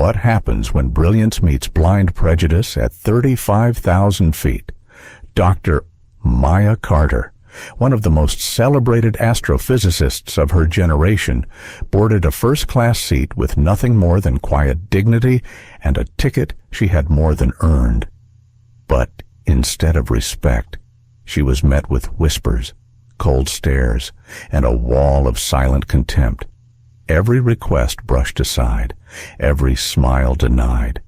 What happens when brilliance meets blind prejudice at 35,000 feet? Dr. Maya Carter, one of the most celebrated astrophysicists of her generation, boarded a first-class seat with nothing more than quiet dignity and a ticket she had more than earned. But instead of respect, she was met with whispers, cold stares, and a wall of silent contempt. Every request brushed aside, every smile denied,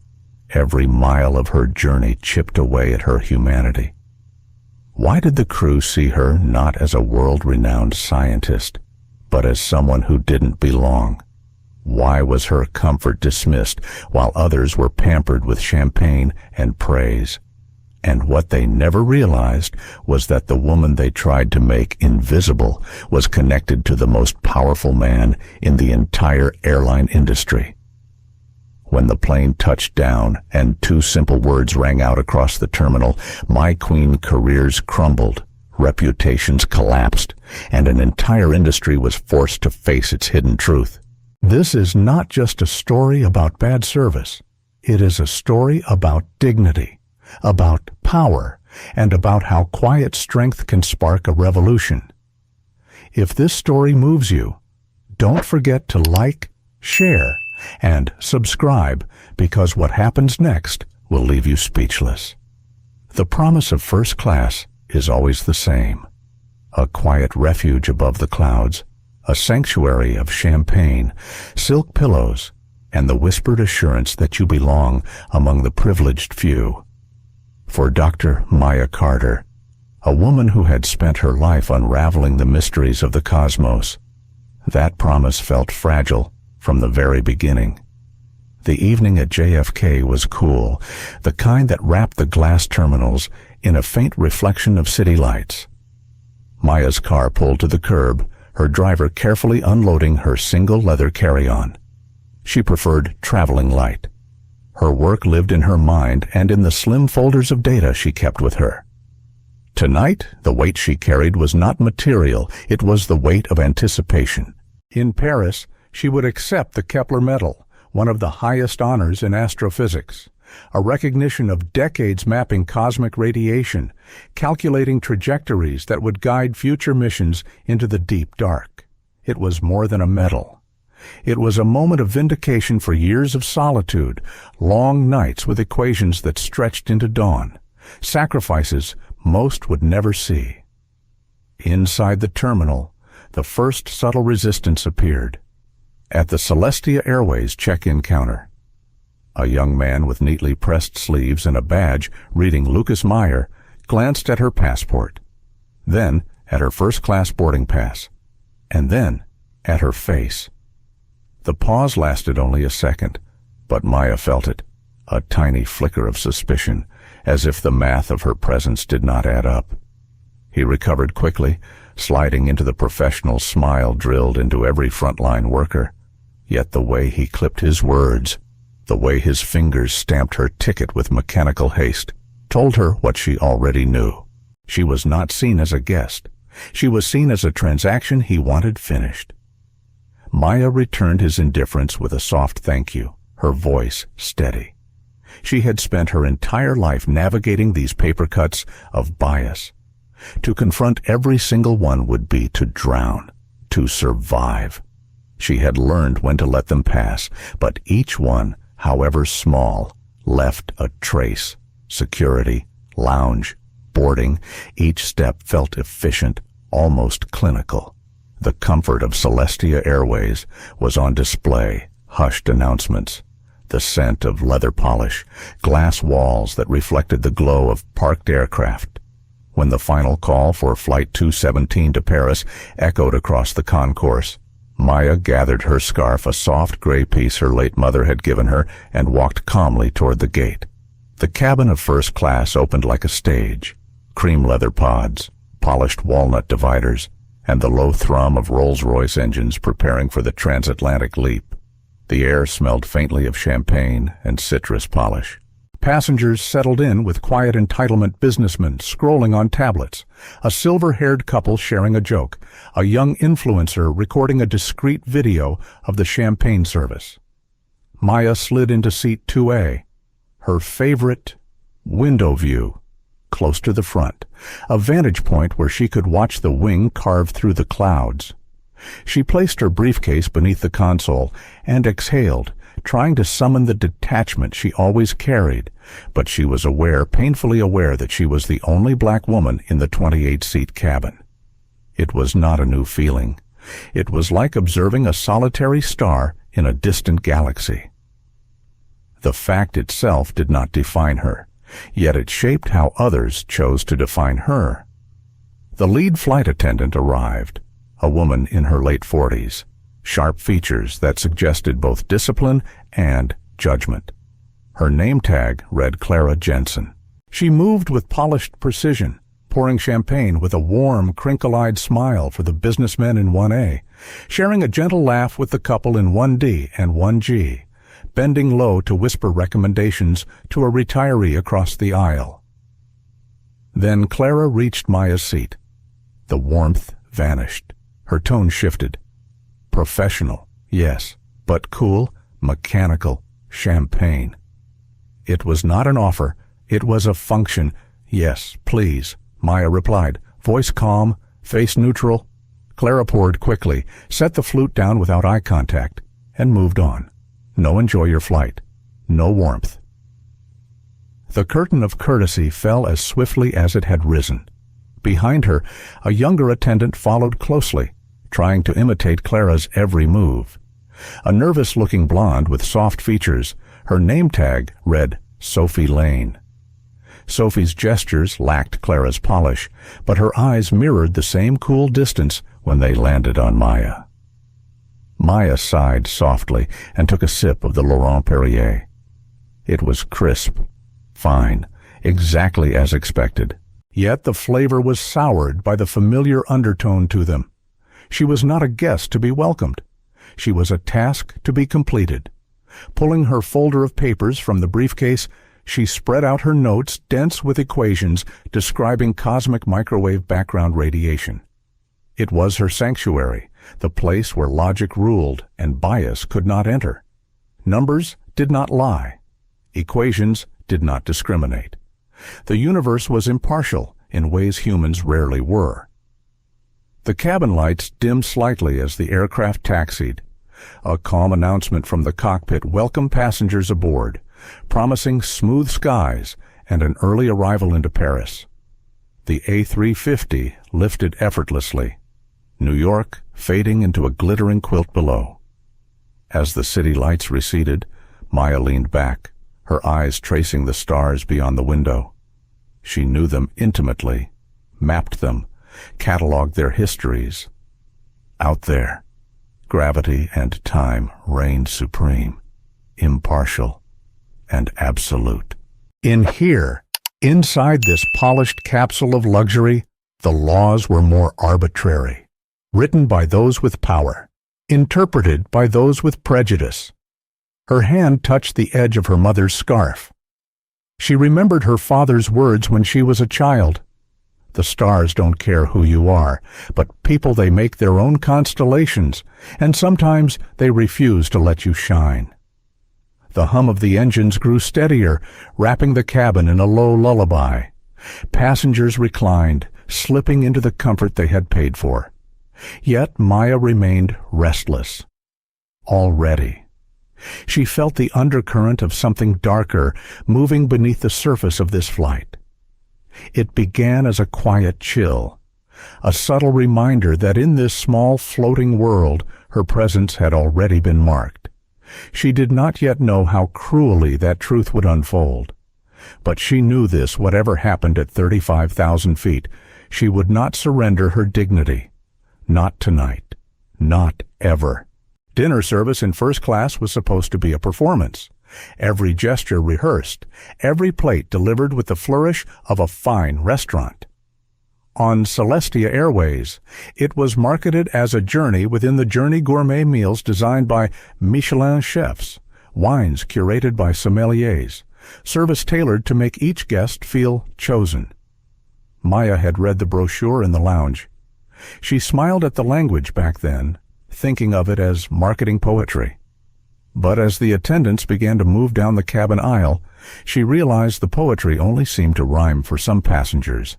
every mile of her journey chipped away at her humanity. Why did the crew see her not as a world-renowned scientist, but as someone who didn't belong? Why was her comfort dismissed while others were pampered with champagne and praise? And what they never realized was that the woman they tried to make invisible was connected to the most powerful man in the entire airline industry. When the plane touched down and two simple words rang out across the terminal, "My Queen," careers crumbled, reputations collapsed, and an entire industry was forced to face its hidden truth. This is not just a story about bad service. It is a story about dignity, about power, and about how quiet strength can spark a revolution. If this story moves you, don't forget to like, share, and subscribe, because what happens next will leave you speechless. The promise of first class is always the same: a quiet refuge above the clouds, a sanctuary of champagne, silk pillows, and the whispered assurance that you belong among the privileged few. For Dr. Maya Carter, a woman who had spent her life unraveling the mysteries of the cosmos, that promise felt fragile from the very beginning. The evening at JFK was cool, the kind that wrapped the glass terminals in a faint reflection of city lights. Maya's car pulled to the curb, her driver carefully unloading her single leather carry-on. She preferred traveling light. Her work lived in her mind and in the slim folders of data she kept with her. Tonight, the weight she carried was not material, it was the weight of anticipation. In Paris, she would accept the Kepler Medal, one of the highest honors in astrophysics, a recognition of decades mapping cosmic radiation, calculating trajectories that would guide future missions into the deep dark. It was more than a medal. It was a moment of vindication for years of solitude, long nights with equations that stretched into dawn, sacrifices most would never see. Inside the terminal, the first subtle resistance appeared. At the Celestia Airways check-in counter, a young man with neatly pressed sleeves and a badge reading Lucas Meyer glanced at her passport, then at her first-class boarding pass, and then at her face. The pause lasted only a second, but Maya felt it, a tiny flicker of suspicion, as if the math of her presence did not add up. He recovered quickly, sliding into the professional smile drilled into every frontline worker. Yet the way he clipped his words, the way his fingers stamped her ticket with mechanical haste, told her what she already knew. She was not seen as a guest. She was seen as a transaction he wanted finished. Maya returned his indifference with a soft thank you, her voice steady. She had spent her entire life navigating these paper cuts of bias. To confront every single one would be to drown, to survive. She had learned when to let them pass, but each one, however small, left a trace. Security, lounge, boarding, each step felt efficient, almost clinical. The comfort of Celestia Airways was on display, hushed announcements, the scent of leather polish, glass walls that reflected the glow of parked aircraft. When the final call for Flight 217 to Paris echoed across the concourse, Maya gathered her scarf, a soft gray piece her late mother had given her, and walked calmly toward the gate. The cabin of first class opened like a stage. Cream leather pods, polished walnut dividers, and the low thrum of Rolls-Royce engines preparing for the transatlantic leap. The air smelled faintly of champagne and citrus polish. Passengers settled in with quiet entitlement businessmen scrolling on tablets, a silver-haired couple sharing a joke, a young influencer recording a discreet video of the champagne service. Maya slid into seat 2A, her favorite window view, close to the front, a vantage point where she could watch the wing carve through the clouds. She placed her briefcase beneath the console and exhaled, trying to summon the detachment she always carried, but she was painfully aware that she was the only black woman in the 28-seat cabin. It was not a new feeling. It was like observing a solitary star in a distant galaxy. The fact itself did not define her, yet it shaped how others chose to define her. The lead flight attendant arrived, a woman in her late 40s, sharp features that suggested both discipline and judgment. Her name tag read Clara Jensen. She moved with polished precision, pouring champagne with a warm, crinkle-eyed smile for the businessmen in 1A, sharing a gentle laugh with the couple in 1D and 1G, bending low to whisper recommendations to a retiree across the aisle. Then Clara reached Maya's seat. The warmth vanished. Her tone shifted. Professional, yes, but cool, mechanical, champagne. It was not an offer. It was a function. Yes, please, Maya replied, voice calm, face neutral. Clara poured quickly, set the flute down without eye contact, and moved on. No enjoy your flight. No warmth. The curtain of courtesy fell as swiftly as it had risen. Behind her, a younger attendant followed closely, trying to imitate Clara's every move. A nervous-looking blonde with soft features, her name tag read Sophie Lane. Sophie's gestures lacked Clara's polish, but her eyes mirrored the same cool distance when they landed on Maya. Maya sighed softly and took a sip of the Laurent Perrier. It was crisp, fine, exactly as expected. Yet the flavor was soured by the familiar undertone to them. She was not a guest to be welcomed. She was a task to be completed. Pulling her folder of papers from the briefcase, she spread out her notes dense with equations describing cosmic microwave background radiation. It was her sanctuary, the place where logic ruled and bias could not enter. Numbers did not lie. Equations did not discriminate. The universe was impartial in ways humans rarely were. The cabin lights dimmed slightly as the aircraft taxied. A calm announcement from the cockpit welcomed passengers aboard, promising smooth skies and an early arrival into Paris. The A350 lifted effortlessly, New York fading into a glittering quilt below. As the city lights receded, Maya leaned back, her eyes tracing the stars beyond the window. She knew them intimately, mapped them, cataloged their histories. Out there, gravity and time reigned supreme, impartial, and absolute. In here, inside this polished capsule of luxury, the laws were more arbitrary, written by those with power, interpreted by those with prejudice. Her hand touched the edge of her mother's scarf. She remembered her father's words when she was a child. The stars don't care who you are, but people they make their own constellations, and sometimes they refuse to let you shine. The hum of the engines grew steadier, wrapping the cabin in a low lullaby. Passengers reclined, slipping into the comfort they had paid for. Yet Maya remained restless. Already. She felt the undercurrent of something darker moving beneath the surface of this flight. It began as a quiet chill, a subtle reminder that in this small floating world her presence had already been marked. She did not yet know how cruelly that truth would unfold. But she knew this, whatever happened at 35,000 feet, she would not surrender her dignity. Not tonight. Not ever. Dinner service in first class was supposed to be a performance. Every gesture rehearsed, every plate delivered with the flourish of a fine restaurant. On Celestia Airways, it was marketed as a journey within the Journey gourmet meals designed by Michelin chefs, wines curated by sommeliers, service tailored to make each guest feel chosen. Maya had read the brochure in the lounge. She smiled at the language back then, thinking of it as marketing poetry. But as the attendants began to move down the cabin aisle, she realized the poetry only seemed to rhyme for some passengers.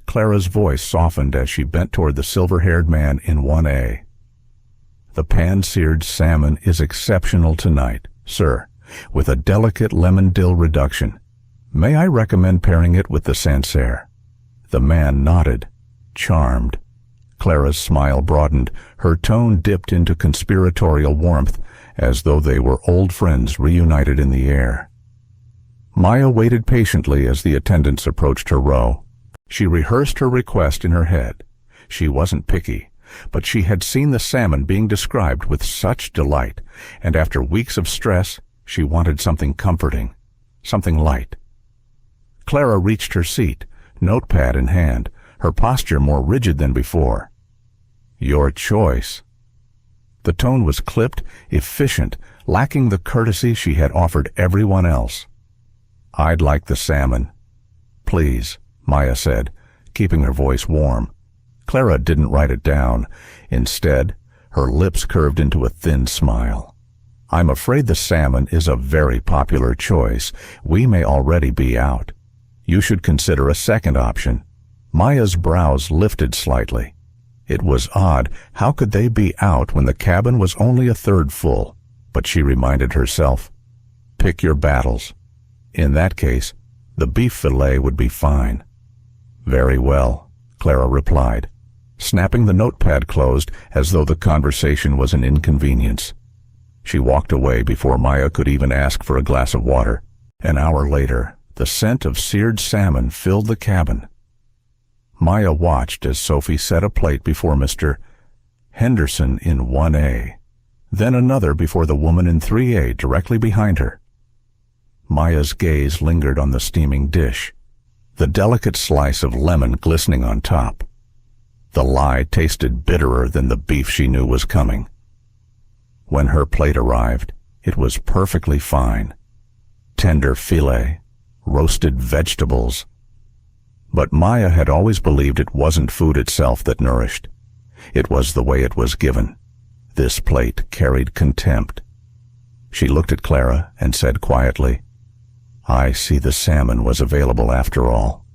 Clara's voice softened as she bent toward the silver-haired man in 1A. "The pan-seared salmon is exceptional tonight, sir, with a delicate lemon dill reduction. May I recommend pairing it with the Sancerre?" The man nodded, charmed. Clara's smile broadened, her tone dipped into conspiratorial warmth, as though they were old friends reunited in the air. Maya waited patiently as the attendants approached her row. She rehearsed her request in her head. She wasn't picky, but she had seen the salmon being described with such delight, and after weeks of stress, she wanted something comforting, something light. Clara reached her seat, notepad in hand, her posture more rigid than before. "Your choice." The tone was clipped, efficient, lacking the courtesy she had offered everyone else. "I'd like the salmon." "Please," Maya said, keeping her voice warm. Clara didn't write it down. Instead, her lips curved into a thin smile. "I'm afraid the salmon is a very popular choice. We may already be out. You should consider a second option." Maya's brows lifted slightly. It was odd. How could they be out when the cabin was only a third full? But she reminded herself, "Pick your battles. In that case, the beef fillet would be fine." "Very well," Clara replied, snapping the notepad closed as though the conversation was an inconvenience. She walked away before Maya could even ask for a glass of water. An hour later, the scent of seared salmon filled the cabin. Maya watched as Sophie set a plate before Mr. Henderson in 1A, then another before the woman in 3A directly behind her. Maya's gaze lingered on the steaming dish, the delicate slice of lemon glistening on top. The lie tasted bitterer than the beef she knew was coming. When her plate arrived, it was perfectly fine. Tender filet, roasted vegetables. But Maya had always believed it wasn't food itself that nourished. It was the way it was given. This plate carried contempt. She looked at Clara and said quietly, "I see the salmon was available after all."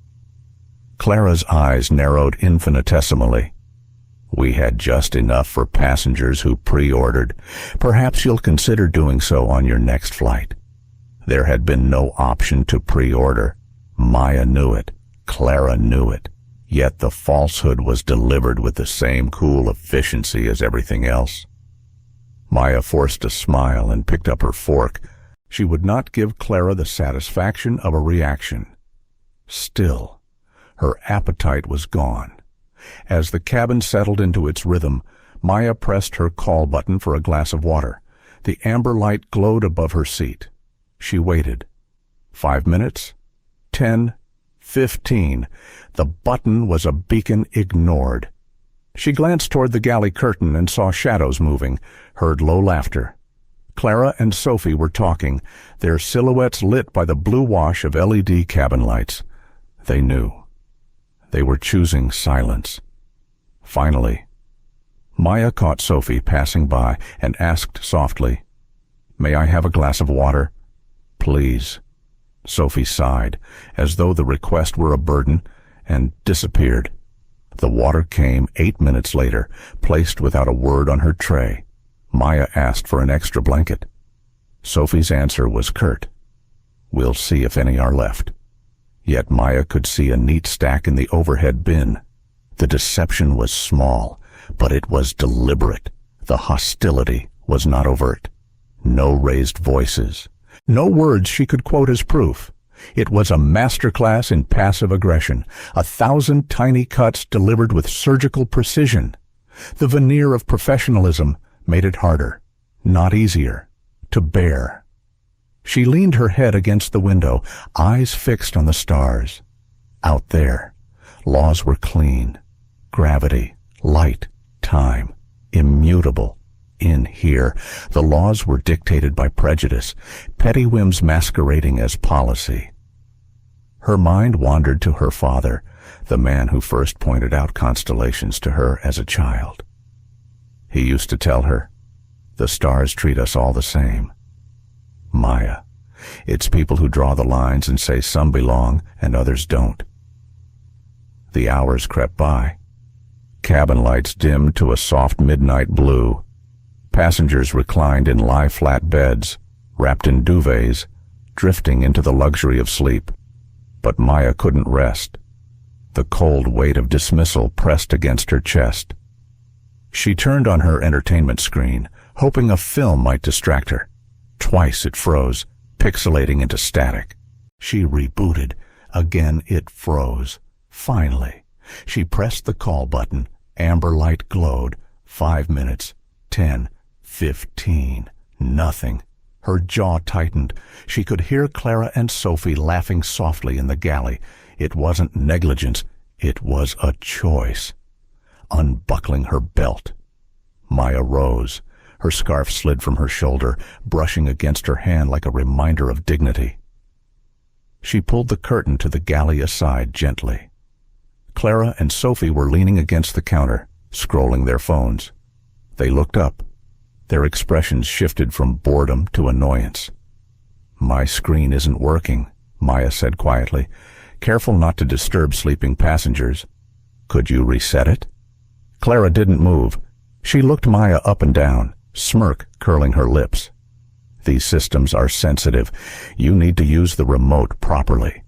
Clara's eyes narrowed infinitesimally. "We had just enough for passengers who pre-ordered. Perhaps you'll consider doing so on your next flight." There had been no option to pre-order. Maya knew it. Clara knew it. Yet the falsehood was delivered with the same cool efficiency as everything else. Maya forced a smile and picked up her fork. She would not give Clara the satisfaction of a reaction. Still, her appetite was gone. As the cabin settled into its rhythm, Maya pressed her call button for a glass of water. The amber light glowed above her seat. She waited. 5 minutes, 10, 15. The button was a beacon ignored. She glanced toward the galley curtain and saw shadows moving, heard low laughter. Clara and Sophie were talking, their silhouettes lit by the blue wash of LED cabin lights. They knew. They were choosing silence. Finally, Maya caught Sophie passing by and asked softly, "May I have a glass of water?" "Please." Sophie sighed, as though the request were a burden, and disappeared. The water came 8 minutes later, placed without a word on her tray. Maya asked for an extra blanket. Sophie's answer was curt. "We'll see if any are left." Yet Maya could see a neat stack in the overhead bin. The deception was small, but it was deliberate. The hostility was not overt. No raised voices. No words she could quote as proof. It was a masterclass in passive aggression, 1,000 tiny cuts delivered with surgical precision. The veneer of professionalism made it harder, not easier, to bear. She leaned her head against the window, eyes fixed on the stars. Out there, laws were clean. Gravity, light, time, immutable. In here, the laws were dictated by prejudice, petty whims masquerading as policy. Her mind wandered to her father, the man who first pointed out constellations to her as a child. He used to tell her, The stars treat us all the same. Maya. It's people who draw the lines and say some belong and others don't. The hours crept by. Cabin lights dimmed to a soft midnight blue. Passengers reclined in lie-flat beds, wrapped in duvets, drifting into the luxury of sleep. But Maya couldn't rest. The cold weight of dismissal pressed against her chest. She turned on her entertainment screen, hoping a film might distract her. Twice it froze, pixelating into static. She rebooted. Again it froze. Finally, she pressed the call button. Amber light glowed. 5 minutes. 10. 15. Nothing. Her jaw tightened. She could hear Clara and Sophie laughing softly in the galley. It wasn't negligence. It was a choice. Unbuckling her belt, Maya rose. Her scarf slid from her shoulder, brushing against her hand like a reminder of dignity. She pulled the curtain to the galley aside gently. Clara and Sophie were leaning against the counter, scrolling their phones. They looked up. Their expressions shifted from boredom to annoyance. "My screen isn't working," Maya said quietly, careful not to disturb sleeping passengers. "Could you reset it?" Clara didn't move. She looked Maya up and down, smirk curling her lips. "These systems are sensitive. You need to use the remote properly.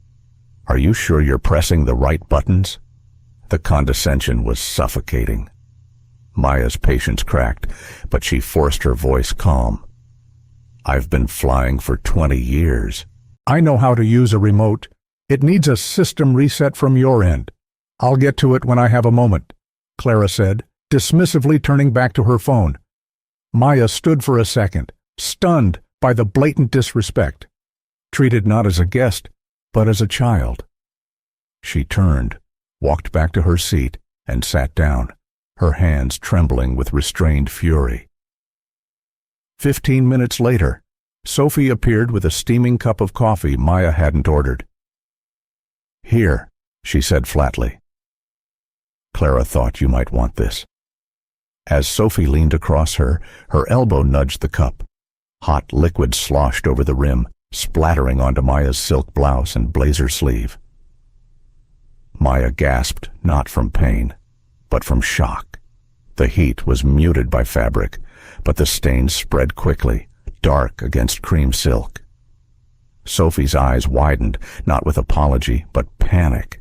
Are you sure you're pressing the right buttons?" The condescension was suffocating. Maya's patience cracked, but she forced her voice calm. "I've been flying for 20 years. I know how to use a remote. It needs a system reset from your end. I'll get to it when I have a moment," Clara said, dismissively turning back to her phone. Maya stood for a second, stunned by the blatant disrespect. Treated not as a guest, but as a child. She turned, walked back to her seat, and sat down, her hands trembling with restrained fury. 15 minutes later, Sophie appeared with a steaming cup of coffee Maya hadn't ordered. "Here," she said flatly. "Clara thought you might want this." As Sophie leaned across her, her elbow nudged the cup. Hot liquid sloshed over the rim, splattering onto Maya's silk blouse and blazer sleeve. Maya gasped, not from pain, but from shock. The heat was muted by fabric, but the stains spread quickly, dark against cream silk. Sophie's eyes widened, not with apology, but panic.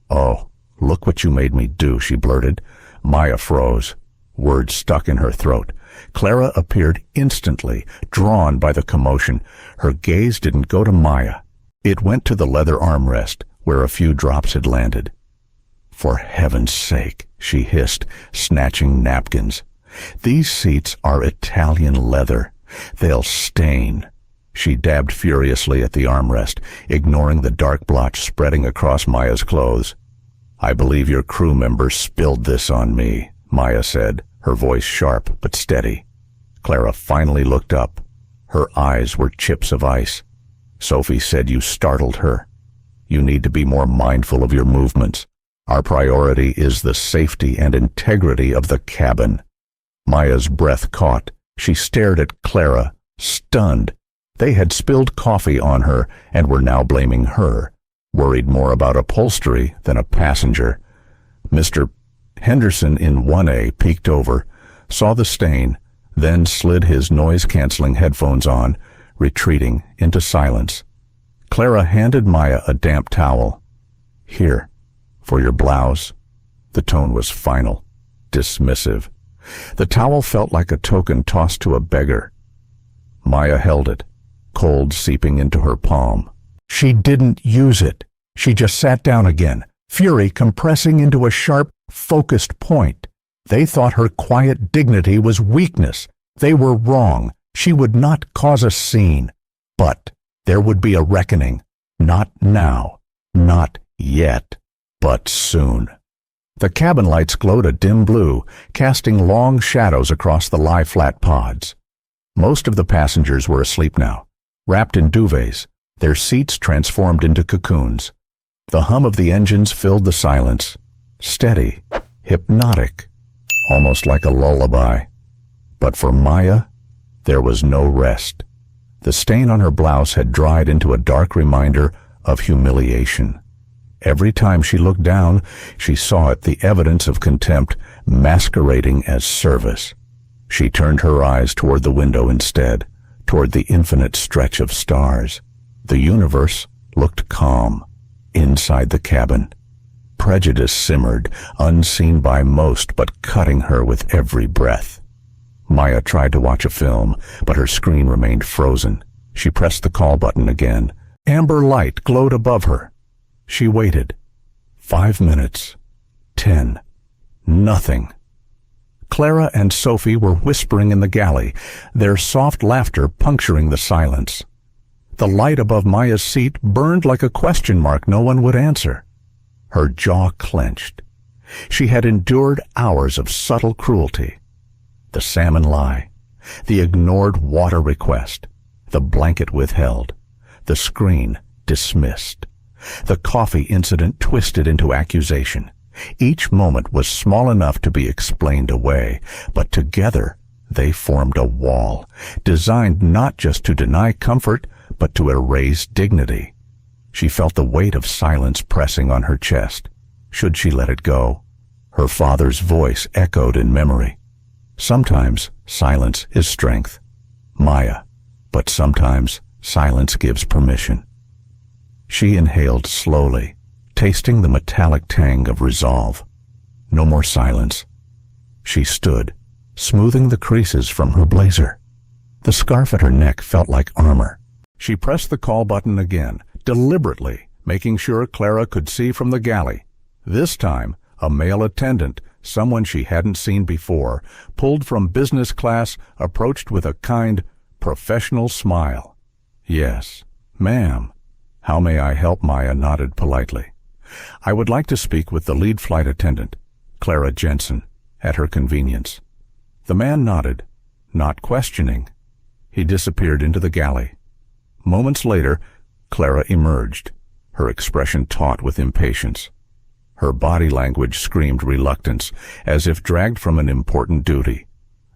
"Oh, look what you made me do," she blurted. Maya froze. Words stuck in her throat. Clara appeared instantly, drawn by the commotion. Her gaze didn't go to Maya. It went to the leather armrest, where a few drops had landed. "For heaven's sake," she hissed, snatching napkins. "These seats are Italian leather. They'll stain." She dabbed furiously at the armrest, ignoring the dark blotch spreading across Maya's clothes. "I believe your crew member spilled this on me," Maya said, her voice sharp but steady. Clara finally looked up. Her eyes were chips of ice. "Sophie said you startled her. You need to be more mindful of your movements. Our priority is the safety and integrity of the cabin." Maya's breath caught. She stared at Clara, stunned. They had spilled coffee on her and were now blaming her, worried more about upholstery than a passenger. Mr. Henderson in 1A peeked over, saw the stain, then slid his noise-canceling headphones on, retreating into silence. Clara handed Maya a damp towel. "Here, for your blouse." The tone was final, dismissive. The towel felt like a token tossed to a beggar. Maya held it, cold seeping into her palm. She didn't use it. She just sat down again, fury compressing into a sharp, focused point. They thought her quiet dignity was weakness. They were wrong. She would not cause a scene. But there would be a reckoning. Not now. Not yet. But soon. The cabin lights glowed a dim blue, casting long shadows across the lie-flat pods. Most of the passengers were asleep now, wrapped in duvets, their seats transformed into cocoons. The hum of the engines filled the silence, steady, hypnotic, almost like a lullaby. But for Maya, There was no rest. The stain on her blouse had dried into a dark reminder of humiliation. Every time she looked down, she saw it, the evidence of contempt masquerading as service. She turned her eyes toward the window instead, toward the infinite stretch of stars. The universe looked calm. Inside the cabin, prejudice simmered, unseen by most but cutting her with every breath. Maya tried to watch a film, but her screen remained frozen. She pressed the call button again. Amber light glowed above her. She waited. 5 minutes. 10. Nothing. Clara and Sophie were whispering in the galley, their soft laughter puncturing the silence. The light above Maya's seat burned like a question mark no one would answer. Her jaw clenched. She had endured hours of subtle cruelty. The salmon lie, the ignored water request, the blanket withheld, the screen dismissed. The coffee incident twisted into accusation. Each moment was small enough to be explained away, but together they formed a wall, designed not just to deny comfort, but to erase dignity. She felt the weight of silence pressing on her chest. Should she let it go? Her father's voice echoed in memory. Sometimes silence is strength, Maya, but sometimes silence gives permission. She inhaled slowly, tasting the metallic tang of resolve. No more silence. She stood, smoothing the creases from her blazer. The scarf at her neck felt like armor. She pressed the call button again, deliberately, making sure Clara could see from the galley. This time, a male attendant, someone she hadn't seen before, pulled from business class, approached with a kind, professional smile. Yes, ma'am. How may I help? Maya nodded politely. I would like to speak with the lead flight attendant, Clara Jensen, at her convenience. The man nodded, not questioning. He disappeared into the galley. Moments later, Clara emerged, her expression taut with impatience. Her body language screamed reluctance, as if dragged from an important duty,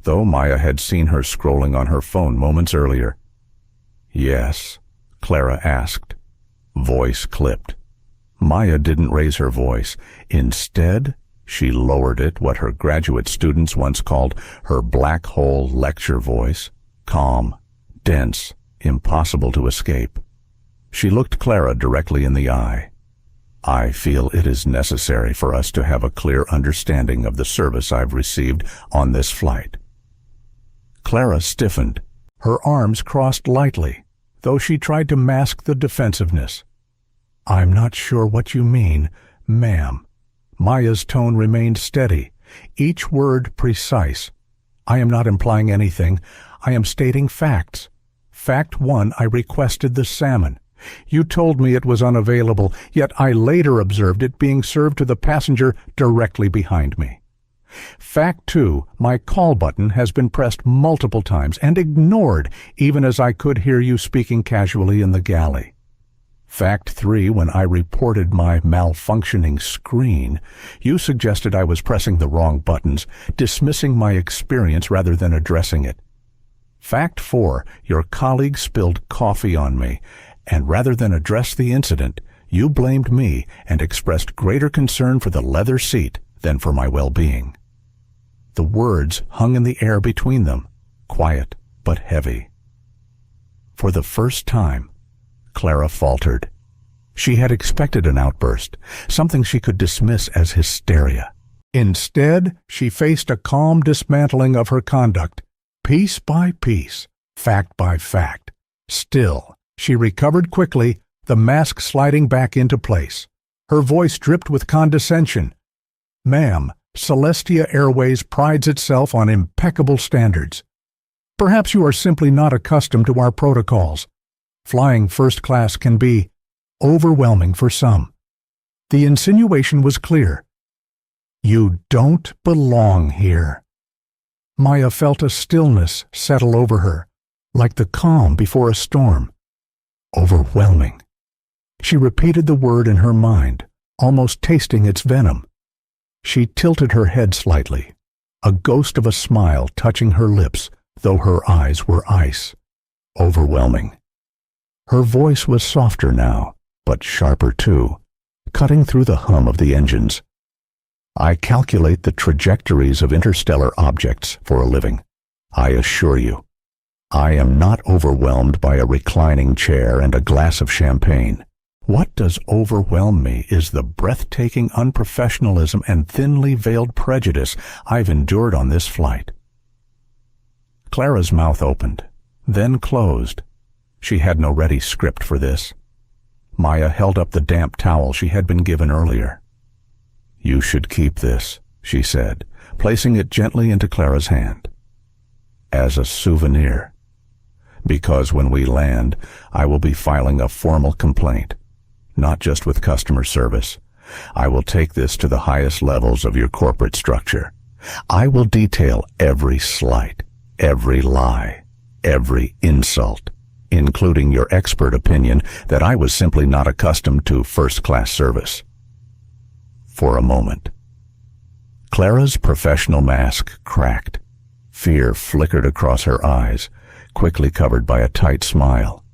though Maya had seen her scrolling on her phone moments earlier. Yes, Clara asked. Voice clipped. Maya didn't raise her voice. Instead, she lowered it, what her graduate students once called her black hole lecture voice, calm, dense, impossible to escape. She looked Clara directly in the eye. I feel it is necessary for us to have a clear understanding of the service I've received on this flight. Clara stiffened. Her arms crossed lightly, though she tried to mask the defensiveness. I'm not sure what you mean, ma'am. Maya's tone remained steady, each word precise. I am not implying anything. I am stating facts. Fact 1, I requested the salmon. You told me it was unavailable, yet I later observed it being served to the passenger directly behind me. Fact 2, my call button has been pressed multiple times and ignored, even as I could hear you speaking casually in the galley. Fact 3, when I reported my malfunctioning screen, you suggested I was pressing the wrong buttons, dismissing my experience rather than addressing it. Fact 4, your colleague spilled coffee on me, and rather than address the incident, you blamed me and expressed greater concern for the leather seat than for my well-being. The words hung in the air between them, quiet but heavy. For the first time, Clara faltered. She had expected an outburst, something she could dismiss as hysteria. Instead, she faced a calm dismantling of her conduct, piece by piece, fact by fact. Still, she recovered quickly, the mask sliding back into place. Her voice dripped with condescension. Ma'am, Celestia Airways prides itself on impeccable standards. Perhaps you are simply not accustomed to our protocols. Flying first class can be overwhelming for some. The insinuation was clear. You don't belong here. Maya felt a stillness settle over her, like the calm before a storm. Overwhelming. She repeated the word in her mind, almost tasting its venom. She tilted her head slightly, a ghost of a smile touching her lips, though her eyes were ice, overwhelming. Her voice was softer now, but sharper too, cutting through the hum of the engines. I calculate the trajectories of interstellar objects for a living. I assure you, I am not overwhelmed by a reclining chair and a glass of champagne. What does overwhelm me is the breathtaking unprofessionalism and thinly veiled prejudice I've endured on this flight. Clara's mouth opened, then closed. She had no ready script for this. Maya held up the damp towel she had been given earlier. "You should keep this," she said, placing it gently into Clara's hand. "As a souvenir. Because when we land, I will be filing a formal complaint, not just with customer service. I will take this to the highest levels of your corporate structure. I will detail every slight, every lie, every insult, including your expert opinion that I was simply not accustomed to first-class service." For a moment, Clara's professional mask cracked. Fear flickered across her eyes, quickly covered by a tight smile.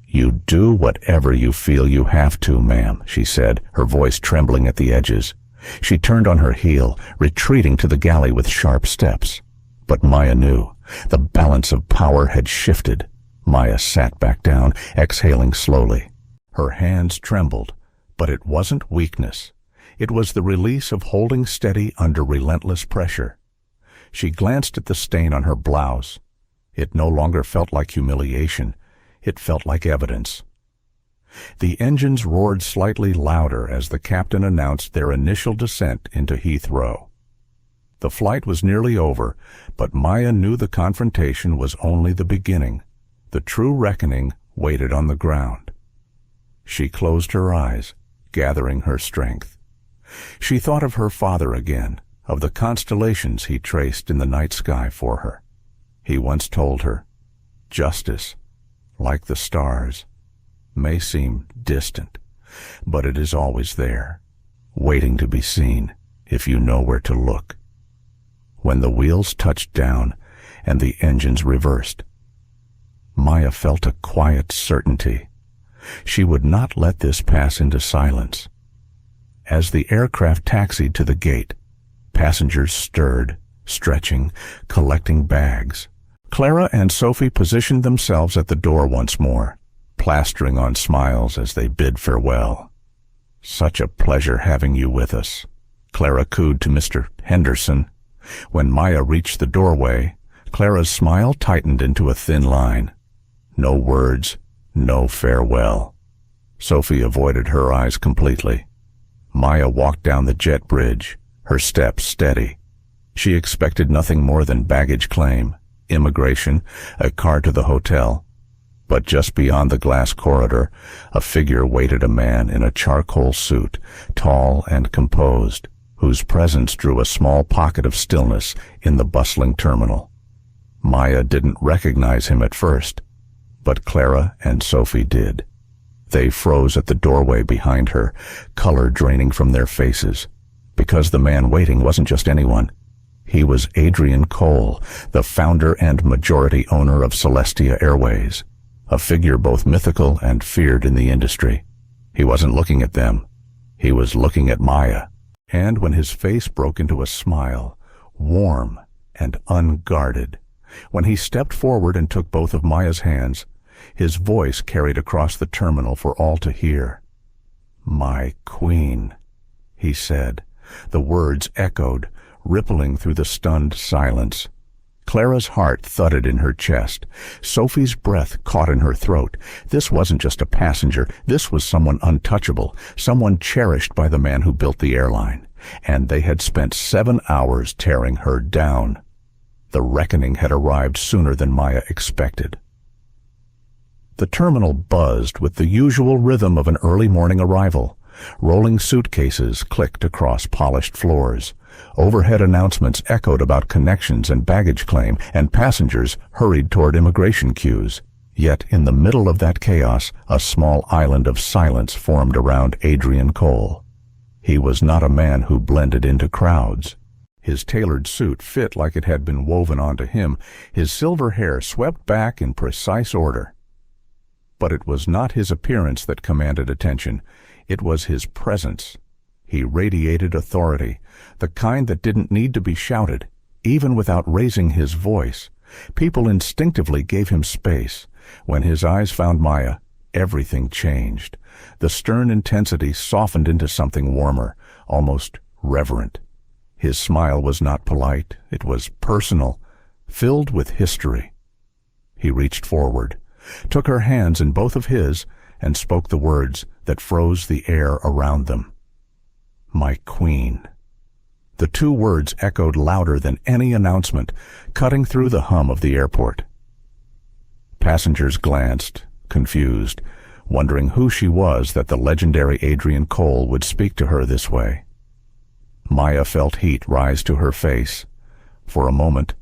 "You do whatever you feel you have to, ma'am," she said, her voice trembling at the edges. She turned on her heel, retreating to the galley with sharp steps. But Maya knew. The balance of power had shifted. Maya sat back down, exhaling slowly. Her hands trembled, but it wasn't weakness. It was the release of holding steady under relentless pressure. She glanced at the stain on her blouse. It no longer felt like humiliation. It felt like evidence. The engines roared slightly louder as the captain announced their initial descent into Heathrow. The flight was nearly over, but Maya knew the confrontation was only the beginning. The true reckoning waited on the ground. She closed her eyes, gathering her strength. She thought of her father again, of the constellations he traced in the night sky for her. He once told her, "Justice, like the stars, may seem distant, but it is always there, waiting to be seen if you know where to look." When the wheels touched down and the engines reversed, Maya felt a quiet certainty. She would not let this pass into silence. As the aircraft taxied to the gate, passengers stirred, stretching, collecting bags. Clara and Sophie positioned themselves at the door once more, plastering on smiles as they bid farewell. "Such a pleasure having you with us," Clara cooed to Mr. Henderson. When Maya reached the doorway, Clara's smile tightened into a thin line. No words, no farewell. Sophie avoided her eyes completely. Maya walked down the jet bridge, her steps steady. She expected nothing more than baggage claim, immigration, a car to the hotel. But just beyond the glass corridor, a figure waited, a man in a charcoal suit, tall and composed, whose presence drew a small pocket of stillness in the bustling terminal. Maya didn't recognize him at first, but Clara and Sophie did. They froze at the doorway behind her, color draining from their faces, because the man waiting wasn't just anyone. He was Adrian Cole, the founder and majority owner of Celestia Airways, a figure both mythical and feared in the industry. He wasn't looking at them. He was looking at Maya. And when his face broke into a smile, warm and unguarded, when he stepped forward and took both of Maya's hands, his voice carried across the terminal for all to hear. "My queen," he said. The words echoed, rippling through the stunned silence. Clara's heart thudded in her chest. Sophie's breath caught in her throat. This wasn't just a passenger. This was someone untouchable, someone cherished by the man who built the airline. And they had spent 7 hours tearing her down. The reckoning had arrived sooner than Maya expected. The terminal buzzed with the usual rhythm of an early morning arrival. Rolling suitcases clicked across polished floors. Overhead announcements echoed about connections and baggage claim, and passengers hurried toward immigration queues. Yet in the middle of that chaos, a small island of silence formed around Adrian Cole. He was not a man who blended into crowds. His tailored suit fit like it had been woven onto him, his silver hair swept back in precise order. But it was not his appearance that commanded attention. It was his presence. He radiated authority, the kind that didn't need to be shouted, even without raising his voice. People instinctively gave him space. When his eyes found Maya, everything changed. The stern intensity softened into something warmer, almost reverent. His smile was not polite, it was personal, filled with history. He reached forward, took her hands in both of his, and spoke the words that froze the air around them. "My queen." The two words echoed louder than any announcement, cutting through the hum of the airport. Passengers glanced, confused, wondering who she was that the legendary Adrian Cole would speak to her this way. Maya felt heat rise to her face. For a moment,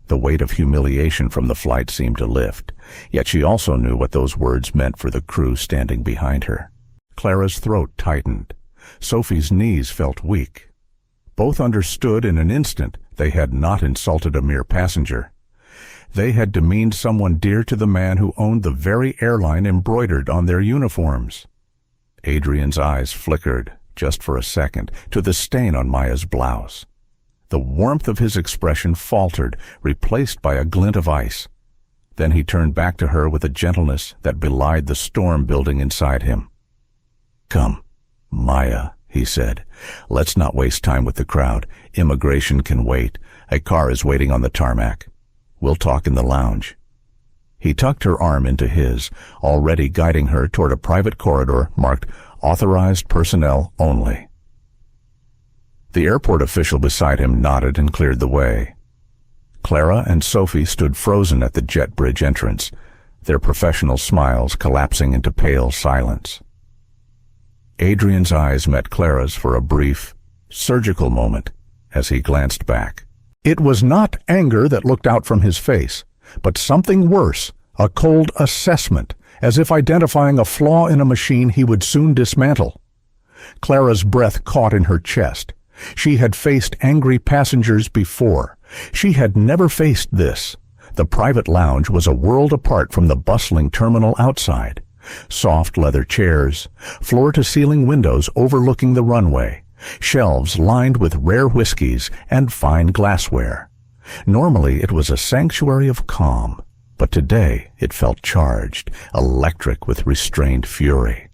the weight of humiliation from the flight seemed to lift, yet she also knew what those words meant for the crew standing behind her. Clara's throat tightened. Sophie's knees felt weak. Both understood in an instant they had not insulted a mere passenger. They had demeaned someone dear to the man who owned the very airline embroidered on their uniforms. Adrian's eyes flickered, just for a second, to the stain on Maya's blouse. The warmth of his expression faltered, replaced by a glint of ice. Then he turned back to her with a gentleness that belied the storm building inside him. "Come, Maya," he said. "Let's not waste time with the crowd. Immigration can wait. A car is waiting on the tarmac. We'll talk in the lounge." He tucked her arm into his, already guiding her toward a private corridor marked "Authorized Personnel Only." The airport official beside him nodded and cleared the way. Clara and Sophie stood frozen at the jet bridge entrance, their professional smiles collapsing into pale silence. Adrian's eyes met Clara's for a brief, surgical moment as he glanced back. It was not anger that looked out from his face, but something worse, a cold assessment, as if identifying a flaw in a machine he would soon dismantle. Clara's breath caught in her chest. She had faced angry passengers before. She had never faced this. The private lounge was a world apart from the bustling terminal outside. Soft leather chairs, floor-to-ceiling windows overlooking the runway, shelves lined with rare whiskeys and fine glassware. Normally it was a sanctuary of calm, but today it felt charged, electric with restrained fury.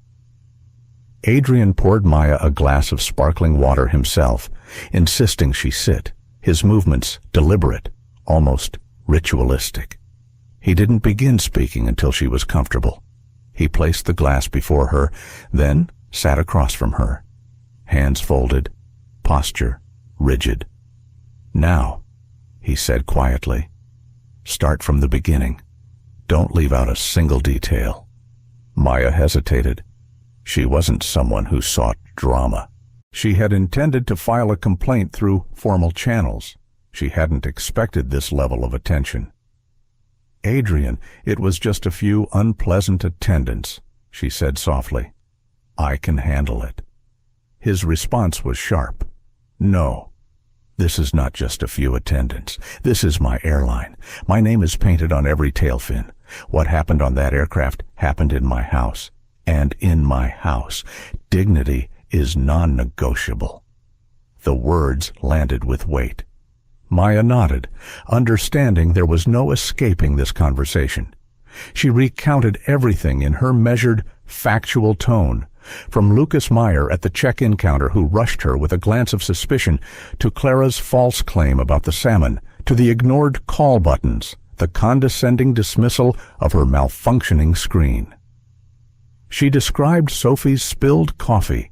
Adrian poured Maya a glass of sparkling water himself, insisting she sit, his movements deliberate, almost ritualistic. He didn't begin speaking until she was comfortable. He placed the glass before her, then sat across from her, hands folded, posture rigid. "Now," he said quietly, "start from the beginning. Don't leave out a single detail." Maya hesitated. She wasn't someone who sought drama. She had intended to file a complaint through formal channels. She hadn't expected this level of attention. "Adrian, it was just a few unpleasant attendants," she said softly. "I can handle it." His response was sharp. "No, this is not just a few attendants. This is my airline. My name is painted on every tail fin. What happened on that aircraft happened in my house. And in my house, dignity is non-negotiable." The words landed with weight. Maya nodded, understanding there was no escaping this conversation. She recounted everything in her measured, factual tone, from Lucas Meyer at the check-in counter who rushed her with a glance of suspicion, to Clara's false claim about the salmon, to the ignored call buttons, the condescending dismissal of her malfunctioning screen. She described Sophie's spilled coffee,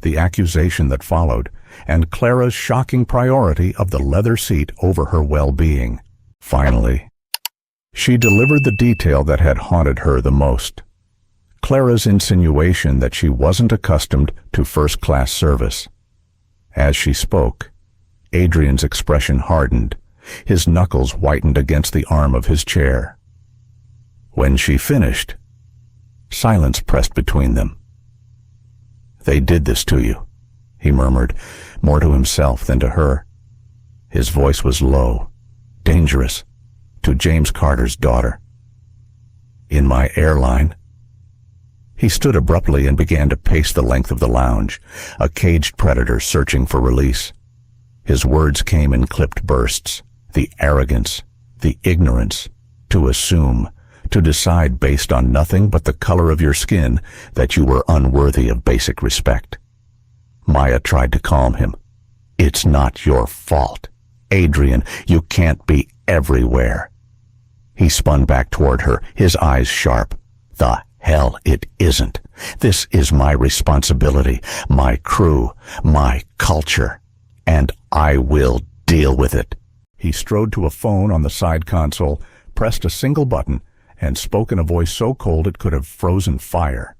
the accusation that followed, and Clara's shocking priority of the leather seat over her well-being. Finally, she delivered the detail that had haunted her the most. Clara's insinuation that she wasn't accustomed to first-class service. As she spoke, Adrian's expression hardened. His knuckles whitened against the arm of his chair. When she finished, silence pressed between them. "They did this to you," he murmured, more to himself than to her. His voice was low, dangerous, to James Carter's daughter. "In my airline." He stood abruptly and began to pace the length of the lounge, a caged predator searching for release. His words came in clipped bursts. The arrogance, the ignorance, to assume, to decide based on nothing but the color of your skin that you were unworthy of basic respect. Maya tried to calm him. "It's not your fault. Adrian, you can't be everywhere." He spun back toward her, his eyes sharp. "The hell it isn't. This is my responsibility, my crew, my culture, and I will deal with it." He strode to a phone on the side console, pressed a single button, and spoke in a voice so cold it could have frozen fire.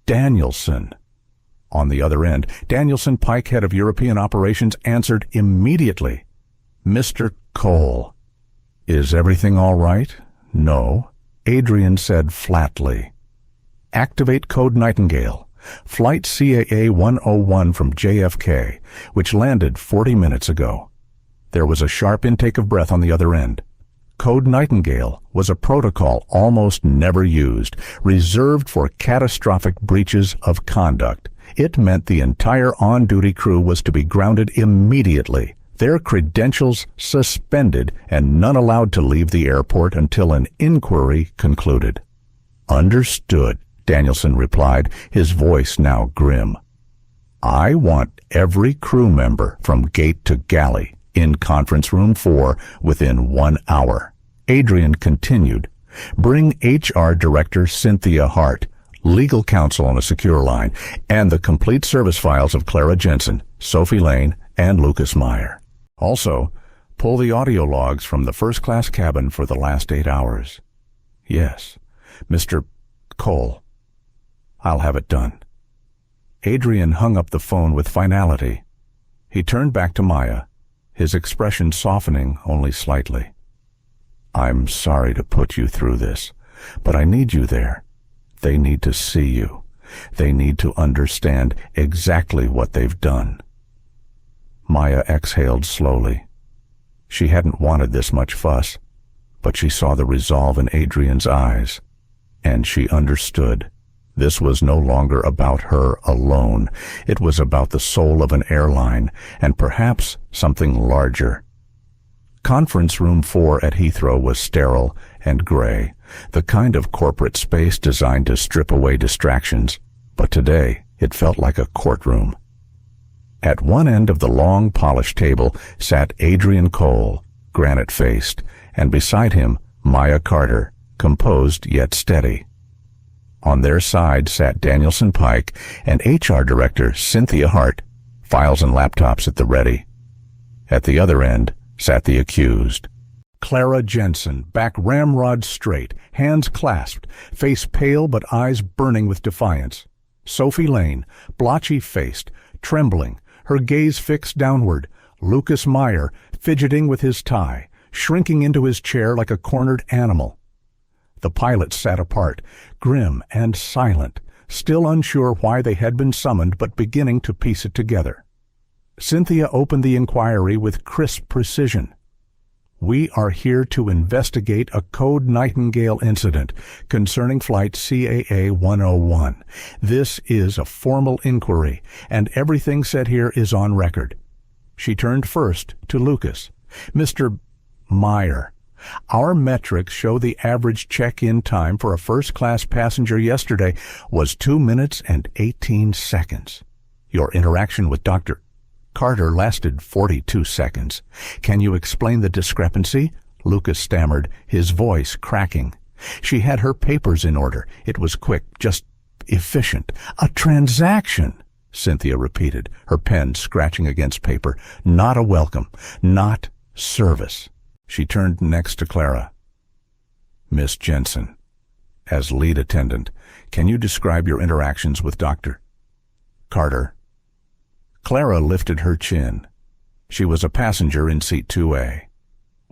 "Danielson." On the other end, Danielson Pike, head of European operations, answered immediately. "Mr. Cole." "Is everything all right?" "No." Adrian said flatly. "Activate Code Nightingale. Flight CAA 101 from JFK, which landed 40 minutes ago." There was a sharp intake of breath on the other end. Code Nightingale was a protocol almost never used, reserved for catastrophic breaches of conduct. It meant the entire on-duty crew was to be grounded immediately, their credentials suspended, and none allowed to leave the airport until an inquiry concluded. "Understood," Danielson replied, his voice now grim. "I want every crew member from gate to galley in Conference Room 4 within 1 hour." Adrian continued, "Bring HR Director Cynthia Hart, legal counsel on a secure line, and the complete service files of Clara Jensen, Sophie Lane, and Lucas Meyer. Also, pull the audio logs from the first-class cabin for the last 8 hours. Yes, Mr. Cole. I'll have it done." Adrian hung up the phone with finality. He turned back to Maya, his expression softening only slightly. "I'm sorry to put you through this, but I need you there. They need to see you. They need to understand exactly what they've done." Maya exhaled slowly. She hadn't wanted this much fuss, but she saw the resolve in Adrian's eyes, and she understood. This was no longer about her alone. It was about the soul of an airline, and perhaps something larger. Conference Room 4 at Heathrow was sterile and gray, the kind of corporate space designed to strip away distractions, but today it felt like a courtroom. At one end of the long, polished table sat Adrian Cole, granite-faced, and beside him Maya Carter, composed yet steady. On their side sat Danielson Pike and HR Director Cynthia Hart, files and laptops at the ready. At the other end sat the accused. Clara Jensen, back ramrod straight, hands clasped, face pale but eyes burning with defiance. Sophie Lane, blotchy-faced, trembling, her gaze fixed downward. Lucas Meyer, fidgeting with his tie, shrinking into his chair like a cornered animal. The pilots sat apart, grim and silent, still unsure why they had been summoned but beginning to piece it together. Cynthia opened the inquiry with crisp precision. "We are here to investigate a Code Nightingale incident concerning Flight CAA 101. This is a formal inquiry, and everything said here is on record." She turned first to Lucas. "Mr. Meyer, our metrics show the average check-in time for a first-class passenger yesterday was 2 minutes and 18 seconds. Your interaction with Dr. Carter lasted 42 seconds. Can you explain the discrepancy?" Lucas stammered, his voice cracking. "She had her papers in order. It was quick, just efficient." "A transaction," Cynthia repeated, her pen scratching against paper. "Not a welcome, not service." She turned next to Clara. "Miss Jensen, as lead attendant, can you describe your interactions with Dr. Carter?" Clara lifted her chin. She was a passenger in seat 2A.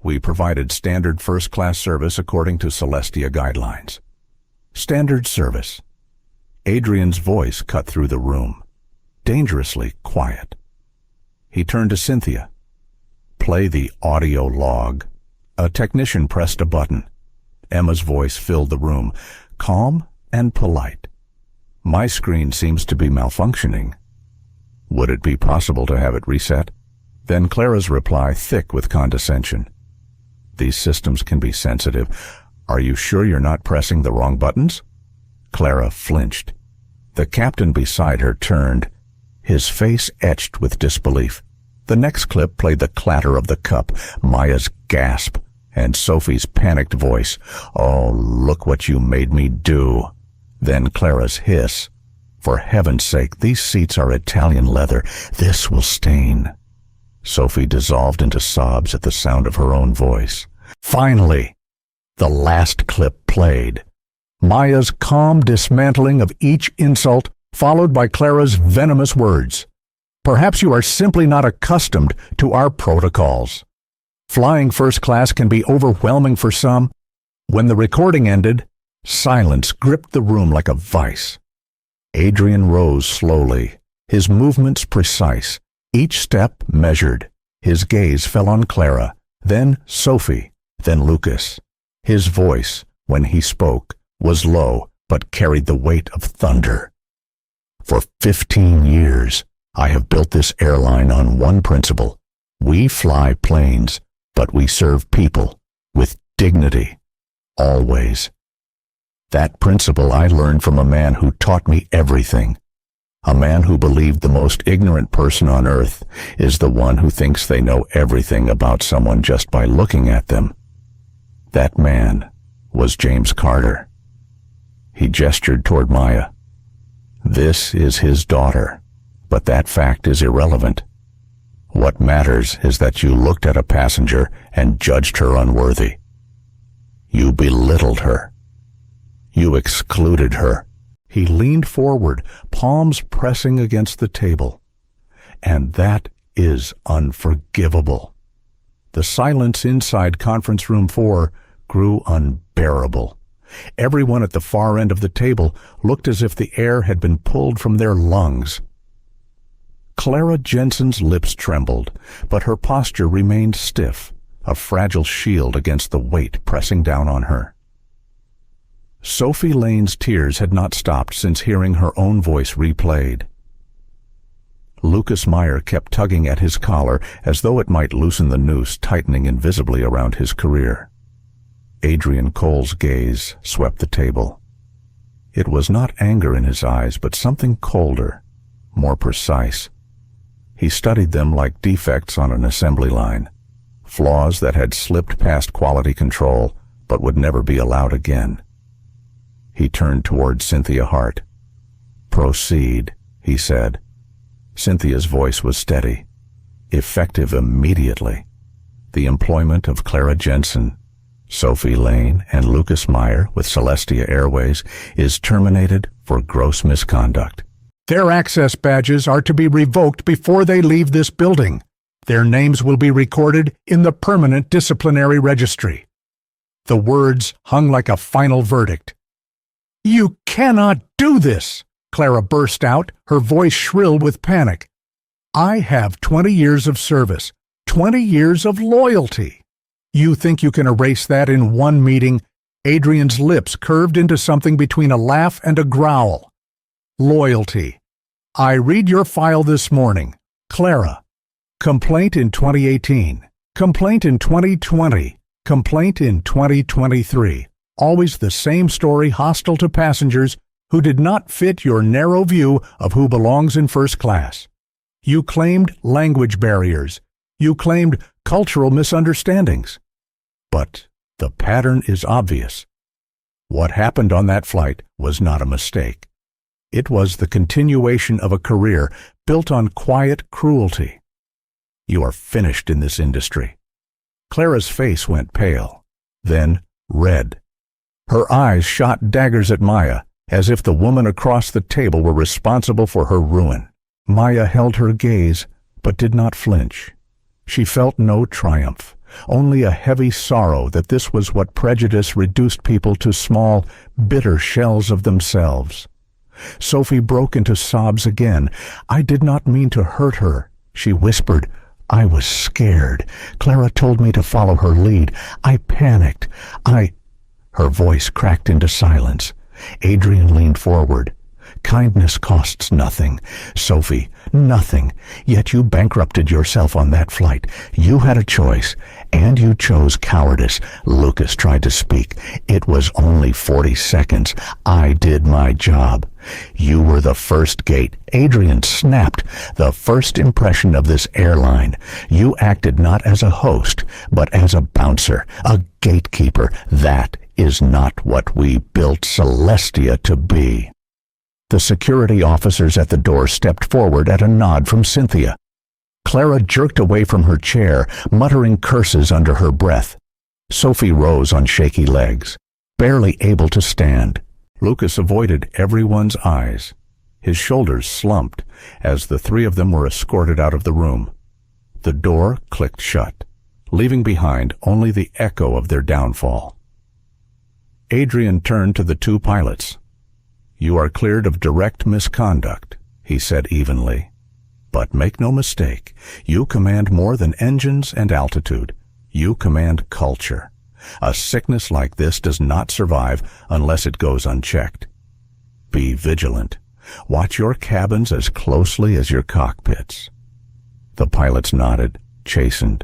"We provided standard first-class service according to Celestia guidelines." "Standard service." Adrian's voice cut through the room, dangerously quiet. He turned to Cynthia. Play the audio log. A technician pressed a button. Emma's voice filled the room, calm and polite. My screen seems to be malfunctioning. Would it be possible to have it reset? Then Clara's reply, thick with condescension. These systems can be sensitive. Are you sure you're not pressing the wrong buttons? Clara flinched. The captain beside her turned, his face etched with disbelief. The next clip played the clatter of the cup, Maya's gasp, and Sophie's panicked voice. Oh, look what you made me do. Then Clara's hiss. For heaven's sake, these seats are Italian leather. This will stain. Sophie dissolved into sobs at the sound of her own voice. Finally, the last clip played. Maya's calm dismantling of each insult, followed by Clara's venomous words. Perhaps you are simply not accustomed to our protocols. Flying first class can be overwhelming for some. When the recording ended, silence gripped the room like a vice. Adrian rose slowly, his movements precise, each step measured. His gaze fell on Clara, then Sophie, then Lucas. His voice, when he spoke, was low but carried the weight of thunder. For 15 years, I have built this airline on one principle. We fly planes, but we serve people with dignity, always. That principle I learned from a man who taught me everything. A man who believed the most ignorant person on earth is the one who thinks they know everything about someone just by looking at them. That man was James Carter. He gestured toward Maya. This is his daughter, but that fact is irrelevant. What matters is that you looked at a passenger and judged her unworthy. You belittled her. You excluded her. He leaned forward, palms pressing against the table. And that is unforgivable. The silence inside Conference Room 4 grew unbearable. Everyone at the far end of the table looked as if the air had been pulled from their lungs. Clara Jensen's lips trembled, but her posture remained stiff, a fragile shield against the weight pressing down on her. Sophie Lane's tears had not stopped since hearing her own voice replayed. Lucas Meyer kept tugging at his collar as though it might loosen the noose tightening invisibly around his career. Adrian Cole's gaze swept the table. It was not anger in his eyes, but something colder, more precise. He studied them like defects on an assembly line, flaws that had slipped past quality control but would never be allowed again. He turned toward Cynthia Hart. "Proceed," he said. Cynthia's voice was steady, effective immediately. The employment of Clara Jensen, Sophie Lane, and Lucas Meyer with Celestia Airways is terminated for gross misconduct. Their access badges are to be revoked before they leave this building. Their names will be recorded in the permanent disciplinary registry. The words hung like a final verdict. "You cannot do this!" Clara burst out, her voice shrill with panic. "I have 20 years of service, 20 years of loyalty. You think you can erase that in one meeting?" Adrian's lips curved into something between a laugh and a growl. "Loyalty. I read your file this morning. Clara. Complaint in 2018. Complaint in 2020. Complaint in 2023. Always the same story hostile to passengers who did not fit your narrow view of who belongs in first class. You claimed language barriers. You claimed cultural misunderstandings. But the pattern is obvious. What happened on that flight was not a mistake. It was the continuation of a career built on quiet cruelty. You are finished in this industry." Clara's face went pale, then red. Her eyes shot daggers at Maya, as if the woman across the table were responsible for her ruin. Maya held her gaze, but did not flinch. She felt no triumph, only a heavy sorrow that this was what prejudice reduced people to, small, bitter shells of themselves. Sophie broke into sobs again. "I did not mean to hurt her," she whispered. I was scared. Clara told me to follow her lead. I panicked. Her voice cracked into silence. Adrian leaned forward. Kindness costs nothing. Sophie, nothing. Yet you bankrupted yourself on that flight. You had a choice, and you chose cowardice. Lucas tried to speak. It was only 40 seconds. I did my job. You were the first gate. Adrian snapped. The first impression of this airline. You acted not as a host, but as a bouncer, a gatekeeper. That is not what we built Celestia to be. The security officers at the door stepped forward at a nod from Cynthia. Clara jerked away from her chair, muttering curses under her breath. Sophie rose on shaky legs, barely able to stand. Lucas avoided everyone's eyes. His shoulders slumped as the three of them were escorted out of the room. The door clicked shut, leaving behind only the echo of their downfall. Adrian turned to the two pilots. "You are cleared of direct misconduct," he said evenly. "But make no mistake, you command more than engines and altitude. You command culture. A sickness like this does not survive unless it goes unchecked. Be vigilant. Watch your cabins as closely as your cockpits." The pilots nodded, chastened.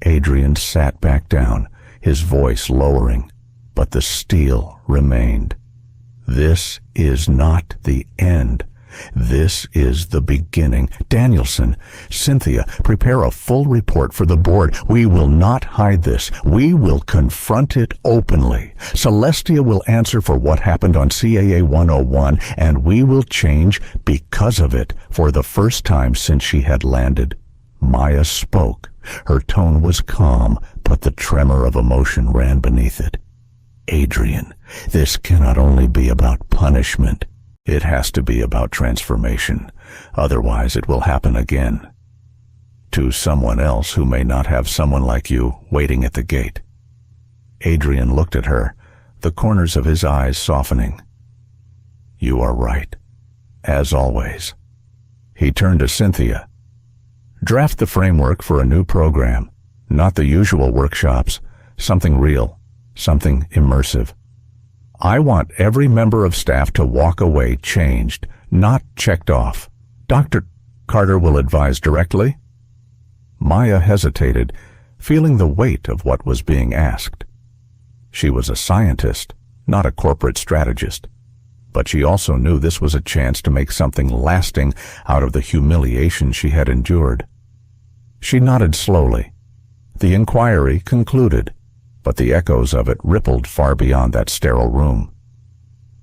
Adrian sat back down, his voice lowering, but the steel remained. This is not the end. This is the beginning. Danielson, Cynthia, prepare a full report for the board. We will not hide this. We will confront it openly. Celestia will answer for what happened on CAA 101, and we will change because of it for the first time since she had landed. Maya spoke. Her tone was calm, but the tremor of emotion ran beneath it. "Adrian, this cannot only be about punishment. It has to be about transformation. Otherwise it will happen again. To someone else who may not have someone like you waiting at the gate." Adrian looked at her, the corners of his eyes softening. "You are right, as always." He turned to Cynthia. "Draft the framework for a new program, not the usual workshops, something real. Something immersive. I want every member of staff to walk away changed, not checked off. Dr. Carter will advise directly." Maya hesitated, feeling the weight of what was being asked. She was a scientist, not a corporate strategist, but she also knew this was a chance to make something lasting out of the humiliation she had endured. She nodded slowly. The inquiry concluded, but the echoes of it rippled far beyond that sterile room.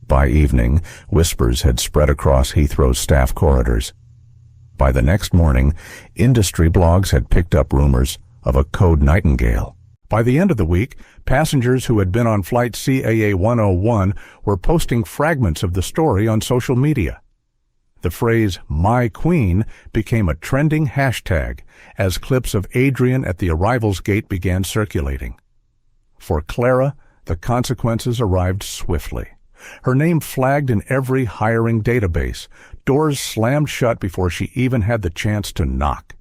By evening, whispers had spread across Heathrow's staff corridors. By the next morning, industry blogs had picked up rumors of a code Nightingale. By the end of the week, passengers who had been on flight CAA 101 were posting fragments of the story on social media. The phrase "My Queen" became a trending hashtag as clips of Adrian at the arrivals gate began circulating. For Clara, the consequences arrived swiftly. Her name flagged in every hiring database. Doors slammed shut before she even had the chance to knock.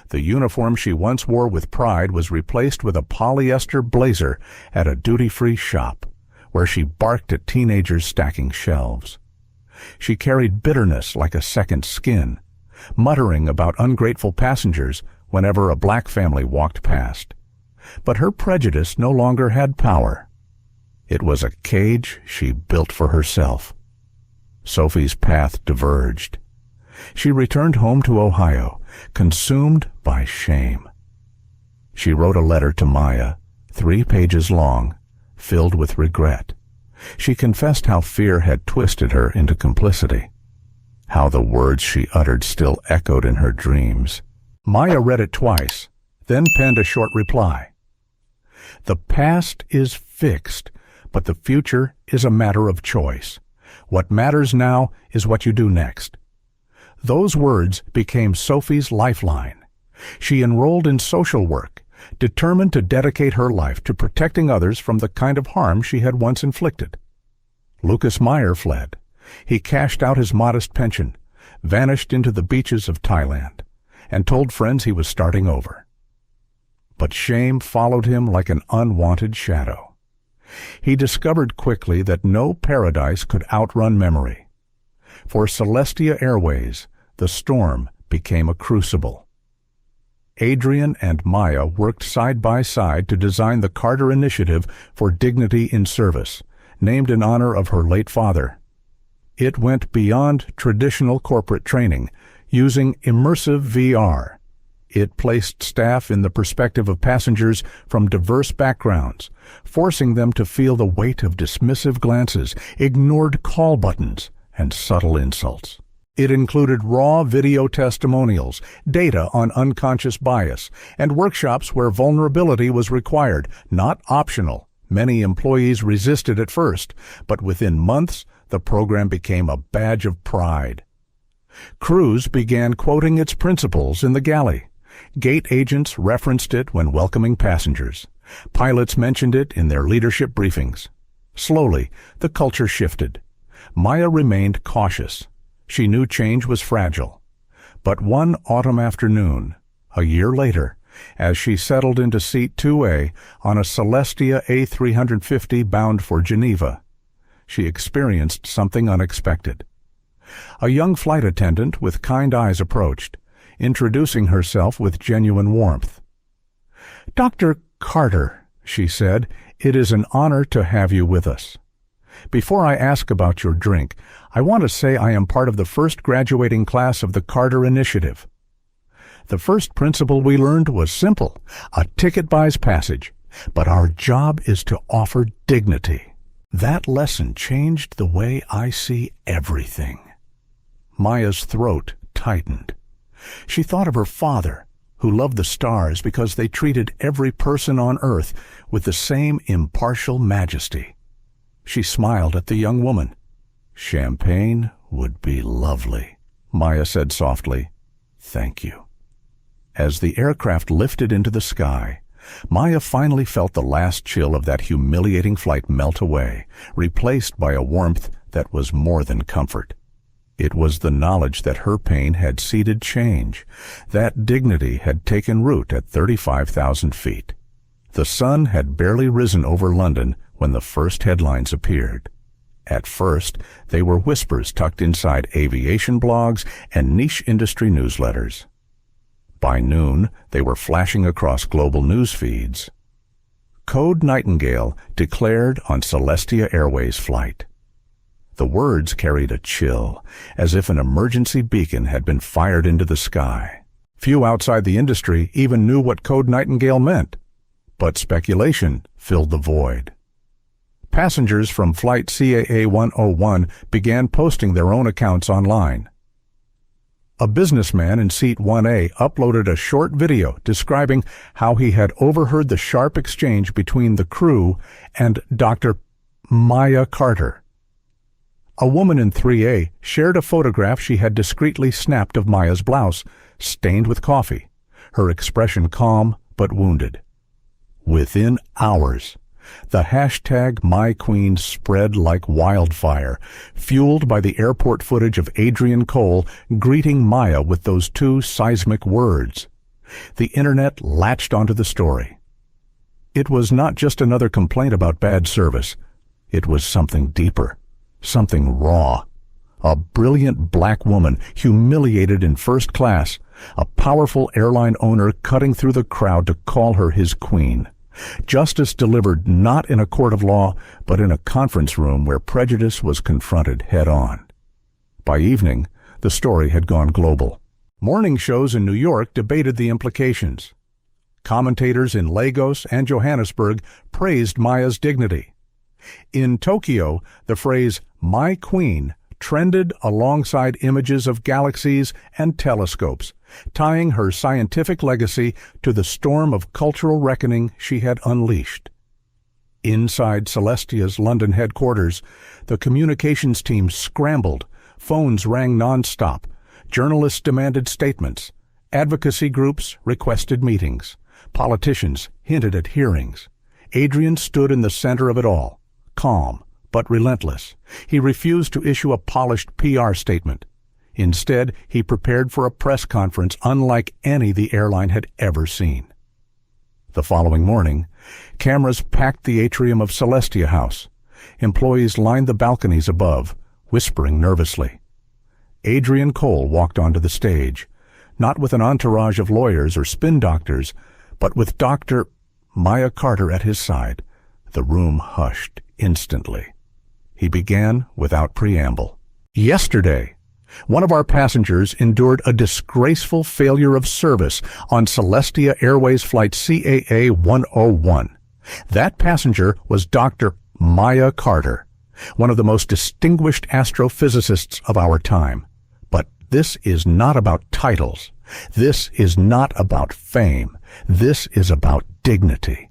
The uniform she once wore with pride was replaced with a polyester blazer at a duty-free shop, where she barked at teenagers stacking shelves. She carried bitterness like a second skin, muttering about ungrateful passengers whenever a black family walked past. But her prejudice no longer had power. It was a cage she built for herself. Sophie's path diverged. She returned home to Ohio, consumed by shame. She wrote a letter to Maya, 3 pages long, filled with regret. She confessed how fear had twisted her into complicity, how the words she uttered still echoed in her dreams. Maya read it twice, then penned a short reply. "The past is fixed, but the future is a matter of choice. What matters now is what you do next." Those words became Sophie's lifeline. She enrolled in social work, determined to dedicate her life to protecting others from the kind of harm she had once inflicted. Lucas Meyer fled. He cashed out his modest pension, vanished into the beaches of Thailand, and told friends he was starting over. But shame followed him like an unwanted shadow. He discovered quickly that no paradise could outrun memory. For Celestia Airways, the storm became a crucible. Adrian and Maya worked side by side to design the Carter Initiative for Dignity in Service, named in honor of her late father. It went beyond traditional corporate training, using immersive VR. It placed staff in the perspective of passengers from diverse backgrounds, forcing them to feel the weight of dismissive glances, ignored call buttons, and subtle insults. It included raw video testimonials, data on unconscious bias, and workshops where vulnerability was required, not optional. Many employees resisted at first, but within months, the program became a badge of pride. Crews began quoting its principles in the galley. Gate agents referenced it when welcoming passengers. Pilots mentioned it in their leadership briefings. Slowly, the culture shifted. Maya remained cautious. She knew change was fragile. But one autumn afternoon, a year later, as she settled into seat 2A on a Celestia A350 bound for Geneva, she experienced something unexpected. A young flight attendant with kind eyes approached, introducing herself with genuine warmth. "Dr. Carter," she said, "it is an honor to have you with us. Before I ask about your drink, I want to say I am part of the first graduating class of the Carter Initiative. The first principle we learned was simple: a ticket buys passage, but our job is to offer dignity. That lesson changed the way I see everything." Maya's throat tightened. She thought of her father, who loved the stars because they treated every person on earth with the same impartial majesty. She smiled at the young woman. "Champagne would be lovely," Maya said softly. "Thank you." As the aircraft lifted into the sky, Maya finally felt the last chill of that humiliating flight melt away, replaced by a warmth that was more than comfort. It was the knowledge that her pain had seeded change, that dignity had taken root at 35,000 feet. The sun had barely risen over London when the first headlines appeared. At first, they were whispers tucked inside aviation blogs and niche industry newsletters. By noon, they were flashing across global news feeds. Code Nightingale declared on Celestia Airways flight. The words carried a chill, as if an emergency beacon had been fired into the sky. Few outside the industry even knew what Code Nightingale meant, but speculation filled the void. Passengers from Flight CAA 101 began posting their own accounts online. A businessman in Seat 1A uploaded a short video describing how he had overheard the sharp exchange between the crew and Dr. Maya Carter. A woman in 3A shared a photograph she had discreetly snapped of Maya's blouse, stained with coffee, her expression calm but wounded. Within hours, the hashtag MyQueen spread like wildfire, fueled by the airport footage of Adrian Cole greeting Maya with those two seismic words. The internet latched onto the story. It was not just another complaint about bad service. It was something deeper, something raw. A brilliant black woman humiliated in first class, a powerful airline owner cutting through the crowd to call her his queen. Justice delivered not in a court of law, but in a conference room where prejudice was confronted head-on. By evening, the story had gone global. Morning shows in New York debated the implications. Commentators in Lagos and Johannesburg praised Maya's dignity. In Tokyo, the phrase "My Queen" trended alongside images of galaxies and telescopes, tying her scientific legacy to the storm of cultural reckoning she had unleashed. Inside Celestia's London headquarters, the communications team scrambled, phones rang non-stop, journalists demanded statements, advocacy groups requested meetings, politicians hinted at hearings. Adrian stood in the center of it all, calm but relentless. He refused to issue a polished PR statement. Instead, he prepared for a press conference unlike any the airline had ever seen. The following morning, cameras packed the atrium of Celestia House. Employees lined the balconies above, whispering nervously. Adrian Cole walked onto the stage, not with an entourage of lawyers or spin doctors, but with Dr. Maya Carter at his side. The room hushed instantly. He began without preamble. Yesterday, one of our passengers endured a disgraceful failure of service on Celestia Airways Flight CAA 101. That passenger was Dr. Maya Carter, one of the most distinguished astrophysicists of our time. But this is not about titles. This is not about fame. This is about dignity.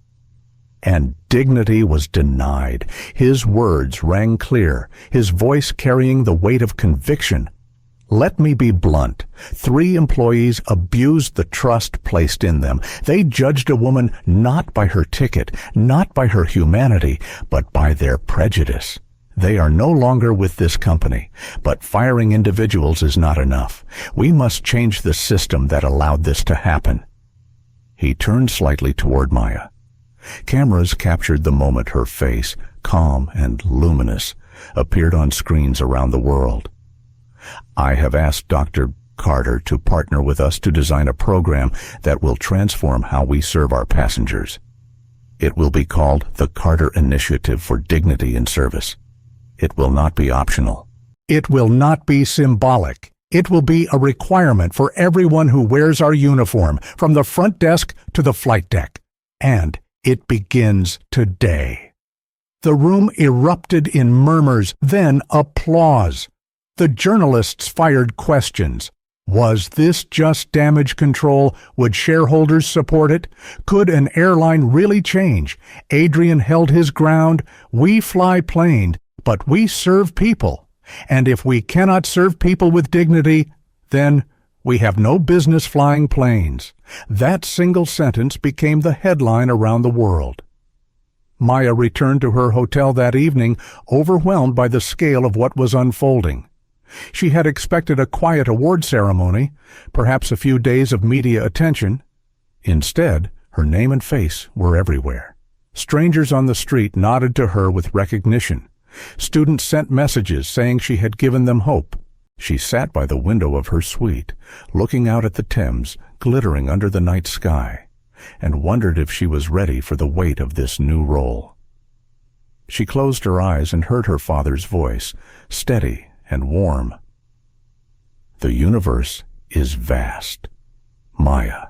And dignity was denied. His words rang clear, his voice carrying the weight of conviction. Let me be blunt. 3 employees abused the trust placed in them. They judged a woman not by her ticket, not by her humanity, but by their prejudice. They are no longer with this company, but firing individuals is not enough. We must change the system that allowed this to happen. He turned slightly toward Maya. Cameras captured the moment her face, calm and luminous, appeared on screens around the world. I have asked Dr. Carter to partner with us to design a program that will transform how we serve our passengers. It will be called the Carter Initiative for Dignity in Service. It will not be optional. It will not be symbolic. It will be a requirement for everyone who wears our uniform, from the front desk to the flight deck. And it begins today. The room erupted in murmurs, then applause. The journalists fired questions. Was this just damage control? Would shareholders support it? Could an airline really change? Adrian held his ground. We fly planes, but we serve people. And if we cannot serve people with dignity, then we have no business flying planes. That single sentence became the headline around the world. Maya returned to her hotel that evening, overwhelmed by the scale of what was unfolding. She had expected a quiet award ceremony, perhaps a few days of media attention. Instead, her name and face were everywhere. Strangers on the street nodded to her with recognition. Students sent messages saying she had given them hope. She sat by the window of her suite, looking out at the Thames, glittering under the night sky, and wondered if she was ready for the weight of this new role. She closed her eyes and heard her father's voice, steady and warm. The universe is vast, Maya,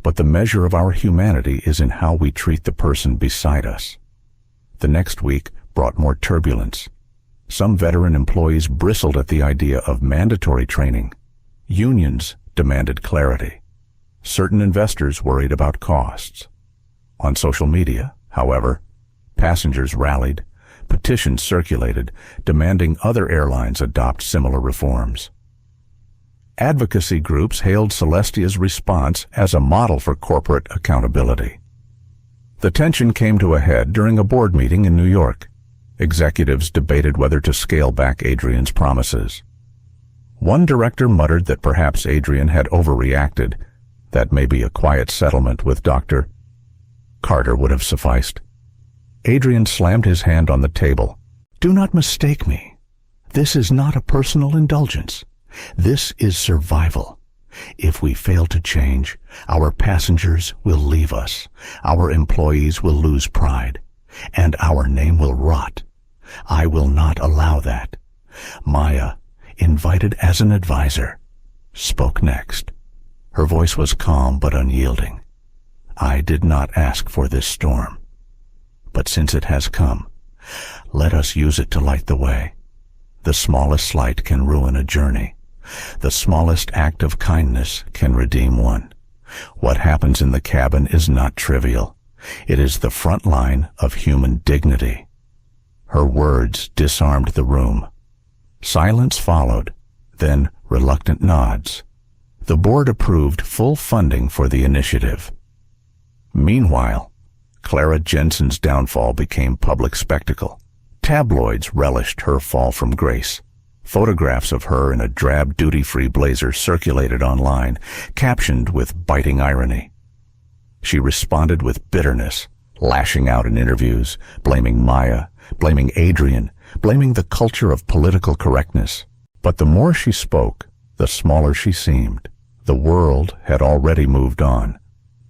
but the measure of our humanity is in how we treat the person beside us. The next week brought more turbulence. Some veteran employees bristled at the idea of mandatory training. Unions demanded clarity. Certain investors worried about costs. On social media, however, passengers rallied. Petitions circulated, demanding other airlines adopt similar reforms. Advocacy groups hailed Celestia's response as a model for corporate accountability. The tension came to a head during a board meeting in New York. Executives debated whether to scale back Adrian's promises. One director muttered that perhaps Adrian had overreacted, that maybe a quiet settlement with Dr. Carter would have sufficed. Adrian slammed his hand on the table. Do not mistake me. This is not a personal indulgence. This is survival. If we fail to change, our passengers will leave us, our employees will lose pride, and our name will rot. I will not allow that. Maya, invited as an advisor, spoke next. Her voice was calm but unyielding. I did not ask for this storm. But since it has come, let us use it to light the way. The smallest light can ruin a journey. The smallest act of kindness can redeem one. What happens in the cabin is not trivial. It is the front line of human dignity. Her words disarmed the room. Silence followed, then reluctant nods. The board approved full funding for the initiative. Meanwhile, Clara Jensen's downfall became public spectacle. Tabloids relished her fall from grace. Photographs of her in a drab duty-free blazer circulated online, captioned with biting irony. She responded with bitterness, lashing out in interviews, blaming Maya, blaming Adrian, blaming the culture of political correctness. But the more she spoke, the smaller she seemed. The world had already moved on.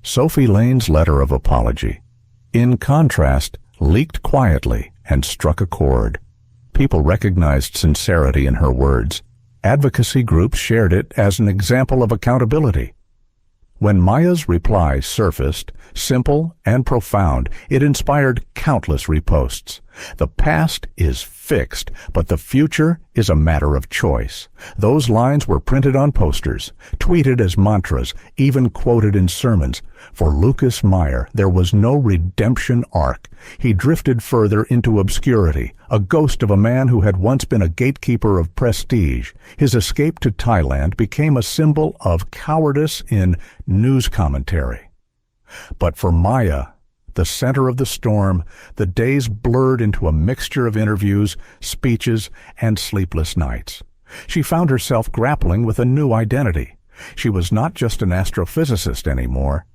Sophie Lane's letter of apology, in contrast, leaked quietly and struck a chord. People recognized sincerity in her words. Advocacy groups shared it as an example of accountability. When Maya's reply surfaced, simple and profound, it inspired countless reposts. The past is fixed, but the future is a matter of choice. Those lines were printed on posters, tweeted as mantras, even quoted in sermons. For Lucas Meyer, there was no redemption arc. He drifted further into obscurity, a ghost of a man who had once been a gatekeeper of prestige. His escape to Thailand became a symbol of cowardice in news commentary. But for Maya, the center of the storm, the days blurred into a mixture of interviews, speeches, and sleepless nights. She found herself grappling with a new identity. She was not just an astrophysicist anymore.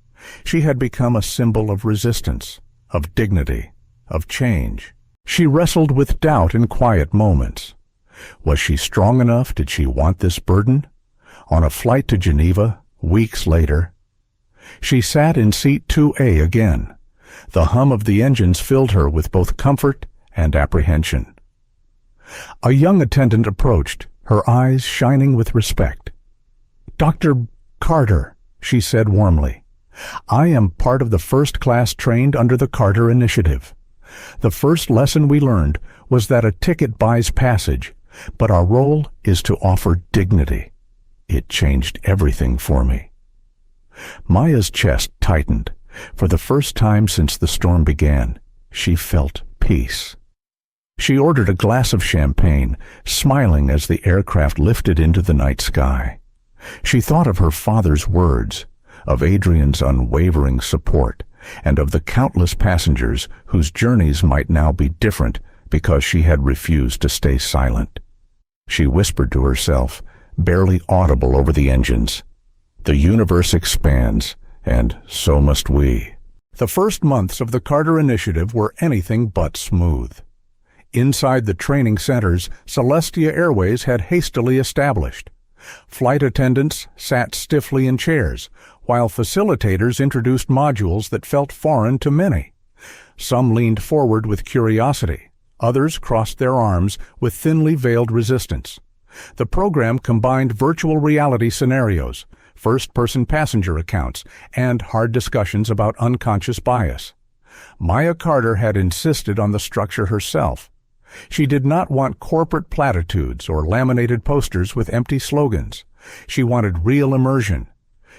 She had become a symbol of resistance, of dignity, of change. She wrestled with doubt in quiet moments. Was she strong enough? Did she want this burden? On a flight to Geneva, weeks later, she sat in seat 2A again. The hum of the engines filled her with both comfort and apprehension. A young attendant approached, her eyes shining with respect. "Dr. Carter," she said warmly, "I am part of the first class trained under the Carter Initiative. The first lesson we learned was that a ticket buys passage, but our role is to offer dignity. It changed everything for me." Maya's chest tightened. For the first time since the storm began, she felt peace. She ordered a glass of champagne, smiling as the aircraft lifted into the night sky. She thought of her father's words, of Adrian's unwavering support, and of the countless passengers whose journeys might now be different because she had refused to stay silent. She whispered to herself, barely audible over the engines, "The universe expands, and so must we." The first months of the Carter Initiative were anything but smooth. Inside the training centers, Celestia Airways had hastily established. Flight attendants sat stiffly in chairs, while facilitators introduced modules that felt foreign to many. Some leaned forward with curiosity. Others crossed their arms with thinly veiled resistance. The program combined virtual reality scenarios, first-person passenger accounts, and hard discussions about unconscious bias. Maya Carter had insisted on the structure herself. She did not want corporate platitudes or laminated posters with empty slogans. She wanted real immersion.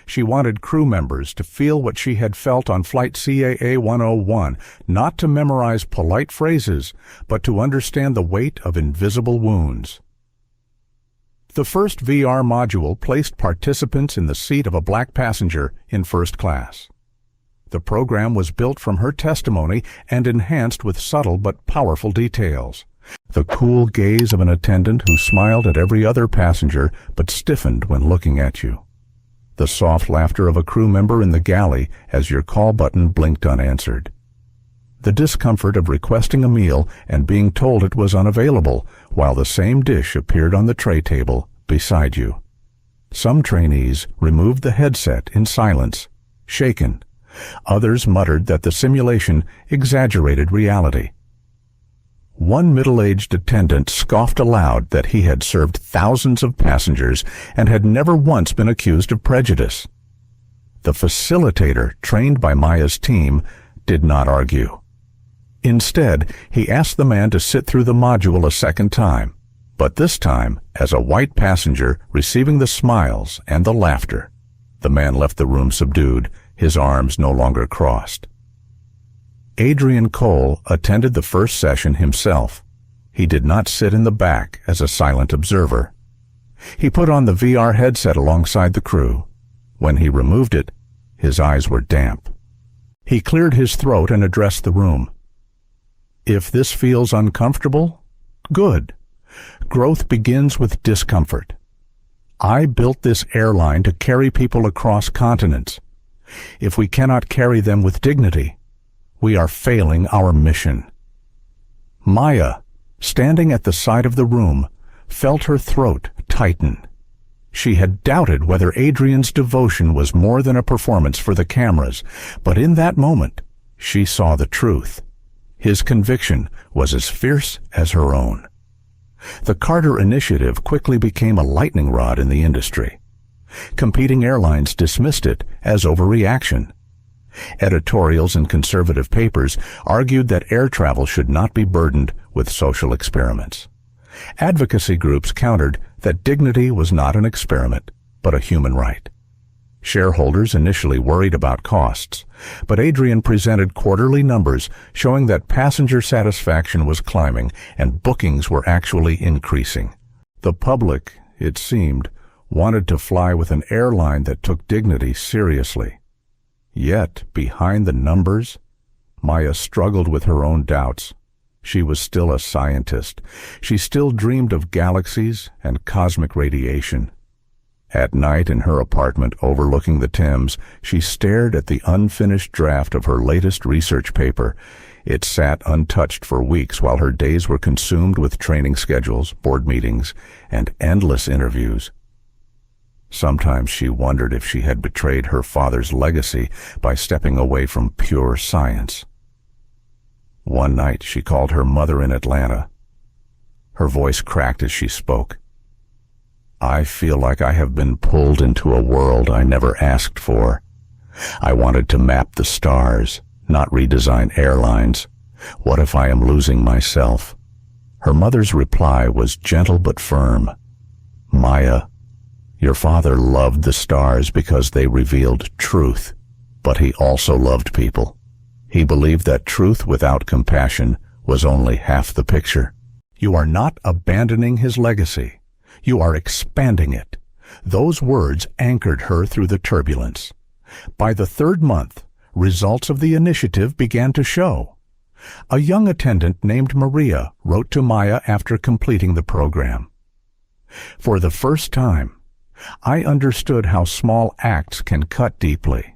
She wanted crew members to feel what she had felt on Flight CAA 101, not to memorize polite phrases, but to understand the weight of invisible wounds. The first VR module placed participants in the seat of a black passenger in first class. The program was built from her testimony and enhanced with subtle but powerful details. The cool gaze of an attendant who smiled at every other passenger but stiffened when looking at you. The soft laughter of a crew member in the galley as your call button blinked unanswered. The discomfort of requesting a meal and being told it was unavailable, while the same dish appeared on the tray table beside you. Some trainees removed the headset in silence, shaken. Others muttered that the simulation exaggerated reality. One middle-aged attendant scoffed aloud that he had served thousands of passengers and had never once been accused of prejudice. The facilitator, trained by Maya's team, did not argue. Instead, he asked the man to sit through the module a second time, but this time as a white passenger receiving the smiles and the laughter. The man left the room subdued, his arms no longer crossed. Adrian Cole attended the first session himself. He did not sit in the back as a silent observer. He put on the VR headset alongside the crew. When he removed it, his eyes were damp. He cleared his throat and addressed the room. "If this feels uncomfortable, good. Growth begins with discomfort. I built this airline to carry people across continents. If we cannot carry them with dignity, we are failing our mission. Maya, standing at the side of the room, felt her throat tighten. She had doubted whether Adrian's devotion was more than a performance for the cameras, but in that moment, she saw the truth. His conviction was as fierce as her own. The Carter Initiative quickly became a lightning rod in the industry. Competing airlines dismissed it as overreaction. Editorials in conservative papers argued that air travel should not be burdened with social experiments. Advocacy groups countered that dignity was not an experiment, but a human right. Shareholders initially worried about costs, but Adrian presented quarterly numbers showing that passenger satisfaction was climbing and bookings were actually increasing. The public, it seemed, wanted to fly with an airline that took dignity seriously. Yet, behind the numbers, Maya struggled with her own doubts. She was still a scientist. She still dreamed of galaxies and cosmic radiation. At night in her apartment overlooking the Thames, she stared at the unfinished draft of her latest research paper. It sat untouched for weeks while her days were consumed with training schedules, board meetings, and endless interviews. Sometimes she wondered if she had betrayed her father's legacy by stepping away from pure science. One night she called her mother in Atlanta. Her voice cracked as she spoke. I feel like I have been pulled into a world I never asked for. I wanted to map the stars, not redesign airlines. What if I am losing myself? Her mother's reply was gentle but firm. Maya, your father loved the stars because they revealed truth, but he also loved people. He believed that truth without compassion was only half the picture. You are not abandoning his legacy. You are expanding it. Those words anchored her through the turbulence. By the third month, results of the initiative began to show. A young attendant named Maria wrote to Maya after completing the program. For the first time, I understood how small acts can cut deeply.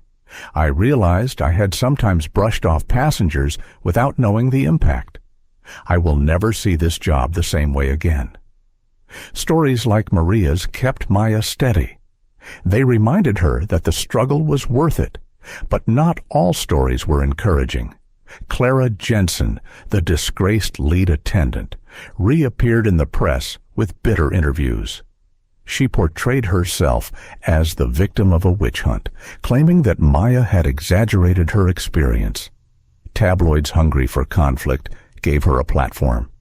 I realized I had sometimes brushed off passengers without knowing the impact. I will never see this job the same way again. Stories like Maria's kept Maya steady. They reminded her that the struggle was worth it, but not all stories were encouraging. Clara Jensen, the disgraced lead attendant, reappeared in the press with bitter interviews. She portrayed herself as the victim of a witch hunt, claiming that Maya had exaggerated her experience. Tabloids hungry for conflict gave her a platform.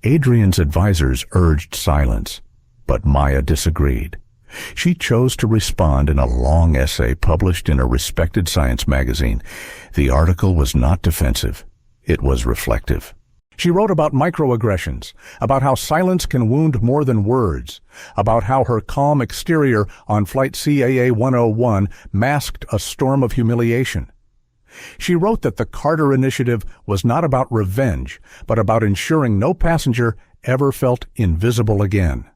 Adrian's advisors urged silence, but Maya disagreed. She chose to respond in a long essay published in a respected science magazine. The article was not defensive. It was reflective. She wrote about microaggressions, about how silence can wound more than words, about how her calm exterior on Flight CAA 101 masked a storm of humiliation. She wrote that the Carter Initiative was not about revenge, but about ensuring no passenger ever felt invisible again.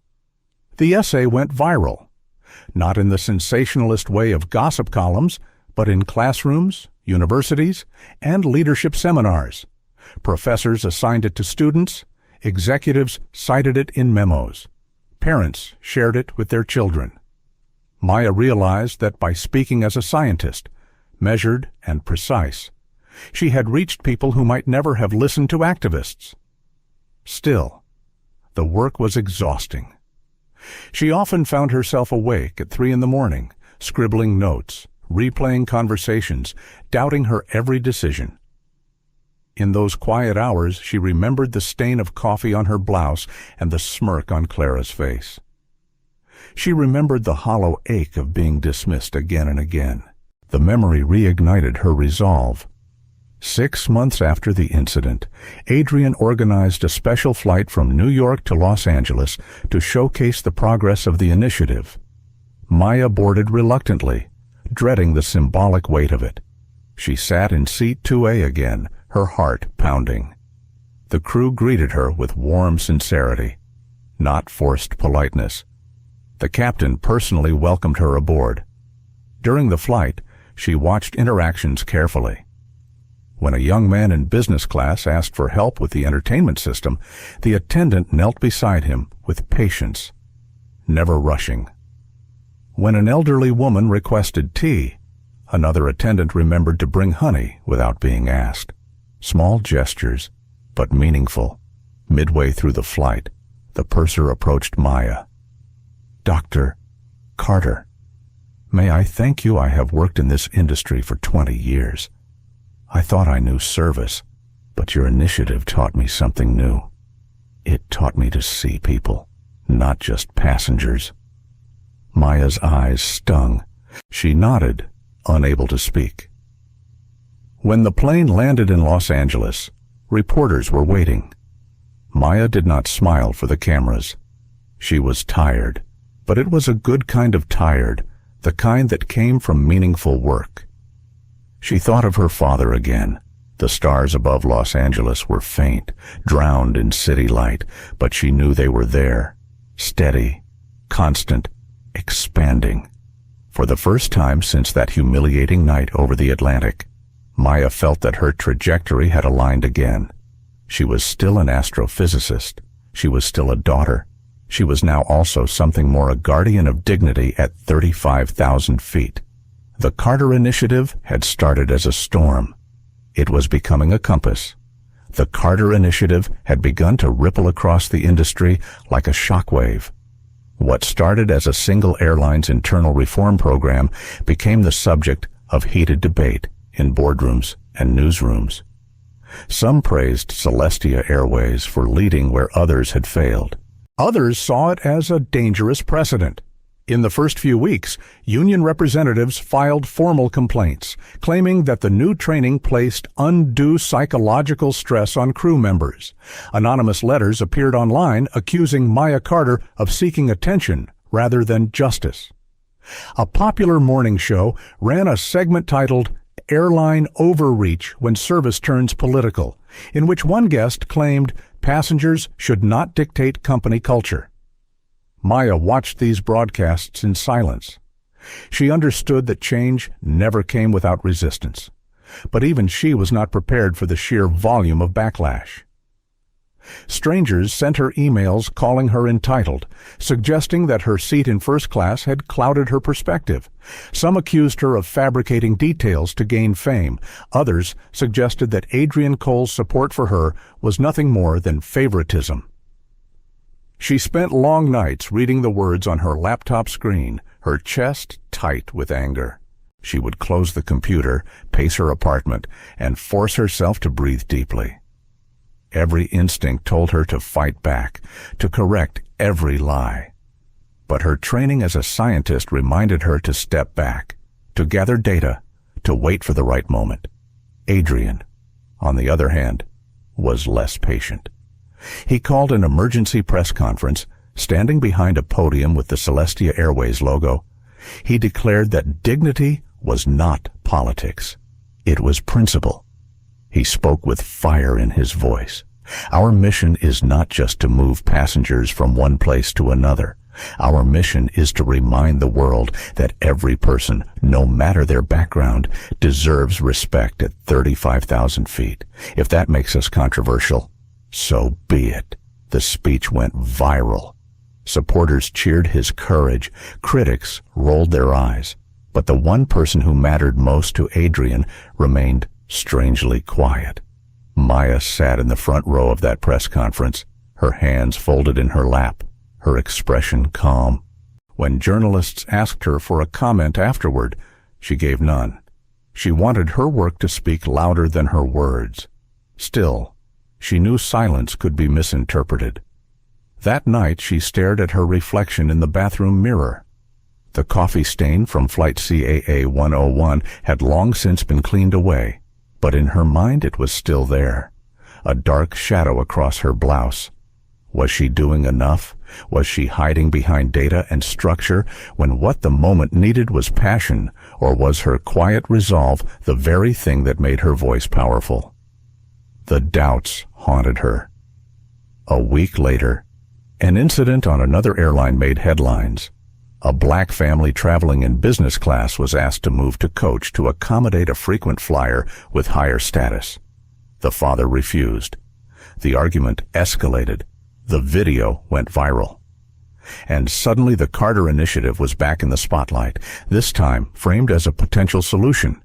The essay went viral, not in the sensationalist way of gossip columns, but in classrooms, universities, and leadership seminars. Professors assigned it to students, executives cited it in memos. Parents shared it with their children. Maya realized that by speaking as a scientist, measured and precise, she had reached people who might never have listened to activists. Still, the work was exhausting. She often found herself awake at 3 a.m, scribbling notes, replaying conversations, doubting her every decision. In those quiet hours, she remembered the stain of coffee on her blouse and the smirk on Clara's face. She remembered the hollow ache of being dismissed again and again. The memory reignited her resolve. 6 months after the incident, Adrian organized a special flight from New York to Los Angeles to showcase the progress of the initiative. Maya boarded reluctantly, dreading the symbolic weight of it. She sat in seat 2A again, her heart pounding. The crew greeted her with warm sincerity. not forced politeness. The captain personally welcomed her aboard. During the flight, she watched interactions carefully. When a young man in business class asked for help with the entertainment system, the attendant knelt beside him with patience, never rushing. When an elderly woman requested tea, another attendant remembered to bring honey without being asked. Small gestures, but meaningful. Midway through the flight, the purser approached Maya. "Dr. Carter, may I thank you? I have worked in this industry for 20 years. I thought I knew service, but your initiative taught me something new. It taught me to see people, not just passengers." Maya's eyes stung. She nodded, unable to speak. When the plane landed in Los Angeles, reporters were waiting. Maya did not smile for the cameras. She was tired, but it was a good kind of tired, the kind that came from meaningful work. She thought of her father again. The stars above Los Angeles were faint, drowned in city light, but she knew they were there, steady, constant, expanding. For the first time since that humiliating night over the Atlantic, Maya felt that her trajectory had aligned again. She was still an astrophysicist. She was still a daughter. She was now also something more, a guardian of dignity at 35,000 feet. The Carter Initiative had started as a storm. It was becoming a compass. The Carter Initiative had begun to ripple across the industry like a shockwave. What started as a single airline's internal reform program became the subject of heated debate in boardrooms and newsrooms. Some praised Celestia Airways for leading where others had failed. Others saw it as a dangerous precedent. In the first few weeks, union representatives filed formal complaints, claiming that the new training placed undue psychological stress on crew members. Anonymous letters appeared online accusing Maya Carter of seeking attention rather than justice. A popular morning show ran a segment titled Airline Overreach When Service Turns Political, in which one guest claimed passengers should not dictate company culture. Maya watched these broadcasts in silence. She understood that change never came without resistance, but even she was not prepared for the sheer volume of backlash. Strangers sent her emails calling her entitled, suggesting that her seat in first class had clouded her perspective. Some accused her of fabricating details to gain fame. Others suggested that Adrian Cole's support for her was nothing more than favoritism. She spent long nights reading the words on her laptop screen, her chest tight with anger. She would close the computer, pace her apartment, and force herself to breathe deeply. Every instinct told her to fight back, to correct every lie. But her training as a scientist reminded her to step back, to gather data, to wait for the right moment. Adrian, on the other hand, was less patient. He called an emergency press conference, standing behind a podium with the Celestia Airways logo. He declared that dignity was not politics. It was principle. He spoke with fire in his voice. Our mission is not just to move passengers from one place to another. Our mission is to remind the world that every person, no matter their background, deserves respect at 35,000 feet. If that makes us controversial, so be it. The speech went viral. Supporters cheered his courage. Critics rolled their eyes. But the one person who mattered most to Adrian remained strangely quiet. Maya sat in the front row of that press conference, her hands folded in her lap, her expression calm. When journalists asked her for a comment afterward, she gave none. She wanted her work to speak louder than her words. Still, she knew silence could be misinterpreted. That night she stared at her reflection in the bathroom mirror. The coffee stain from Flight CAA 101 had long since been cleaned away, but in her mind it was still there, a dark shadow across her blouse. Was she doing enough? Was she hiding behind data and structure when what the moment needed was passion, or was her quiet resolve the very thing that made her voice powerful? The doubts haunted her. A week later, An incident on another airline made headlines. A black family traveling in business class was asked to move to coach to accommodate a frequent flyer with higher status. The father refused. The argument escalated. The video went viral. And suddenly the Carter Initiative was back in the spotlight, this time framed as a potential solution.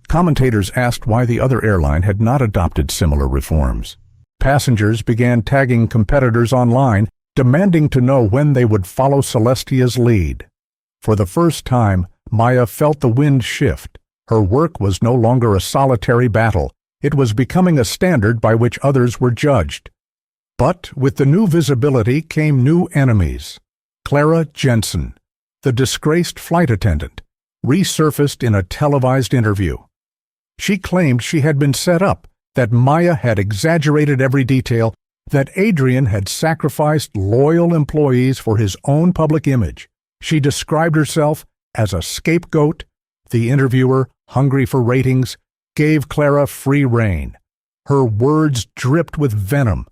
Commentators asked why the other airline had not adopted similar reforms. Passengers began tagging competitors online, demanding to know when they would follow Celestia's lead. For the first time, Maya felt the wind shift. Her work was no longer a solitary battle. It was becoming a standard by which others were judged. But with the new visibility came new enemies. Clara Jensen, the disgraced flight attendant, resurfaced in a televised interview. She claimed she had been set up, that Maya had exaggerated every detail, that Adrian had sacrificed loyal employees for his own public image. She described herself as a scapegoat. The interviewer, hungry for ratings, gave Clara free rein. Her words dripped with venom.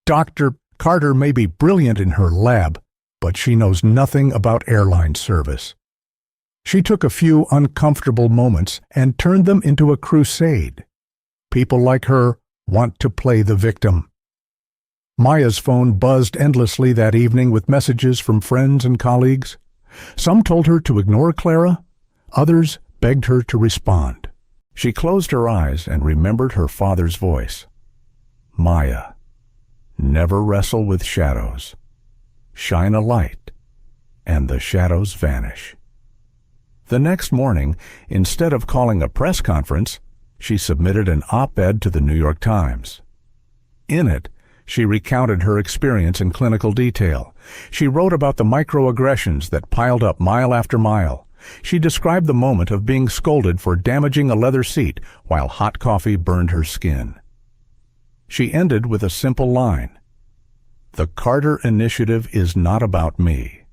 Dr. Carter may be brilliant in her lab, but she knows nothing about airline service. She took a few uncomfortable moments and turned them into a crusade. People like her want to play the victim. Maya's phone buzzed endlessly that evening with messages from friends and colleagues. Some told her to ignore Clara. Others begged her to respond. She closed her eyes and remembered her father's voice. Maya, never wrestle with shadows. Shine a light, and the shadows vanish. The next morning, instead of calling a press conference, she submitted an op-ed to the New York Times. In it, she recounted her experience in clinical detail. She wrote about the microaggressions that piled up mile after mile. She described the moment of being scolded for damaging a leather seat while hot coffee burned her skin. She ended with a simple line. The Carter Initiative is not about me.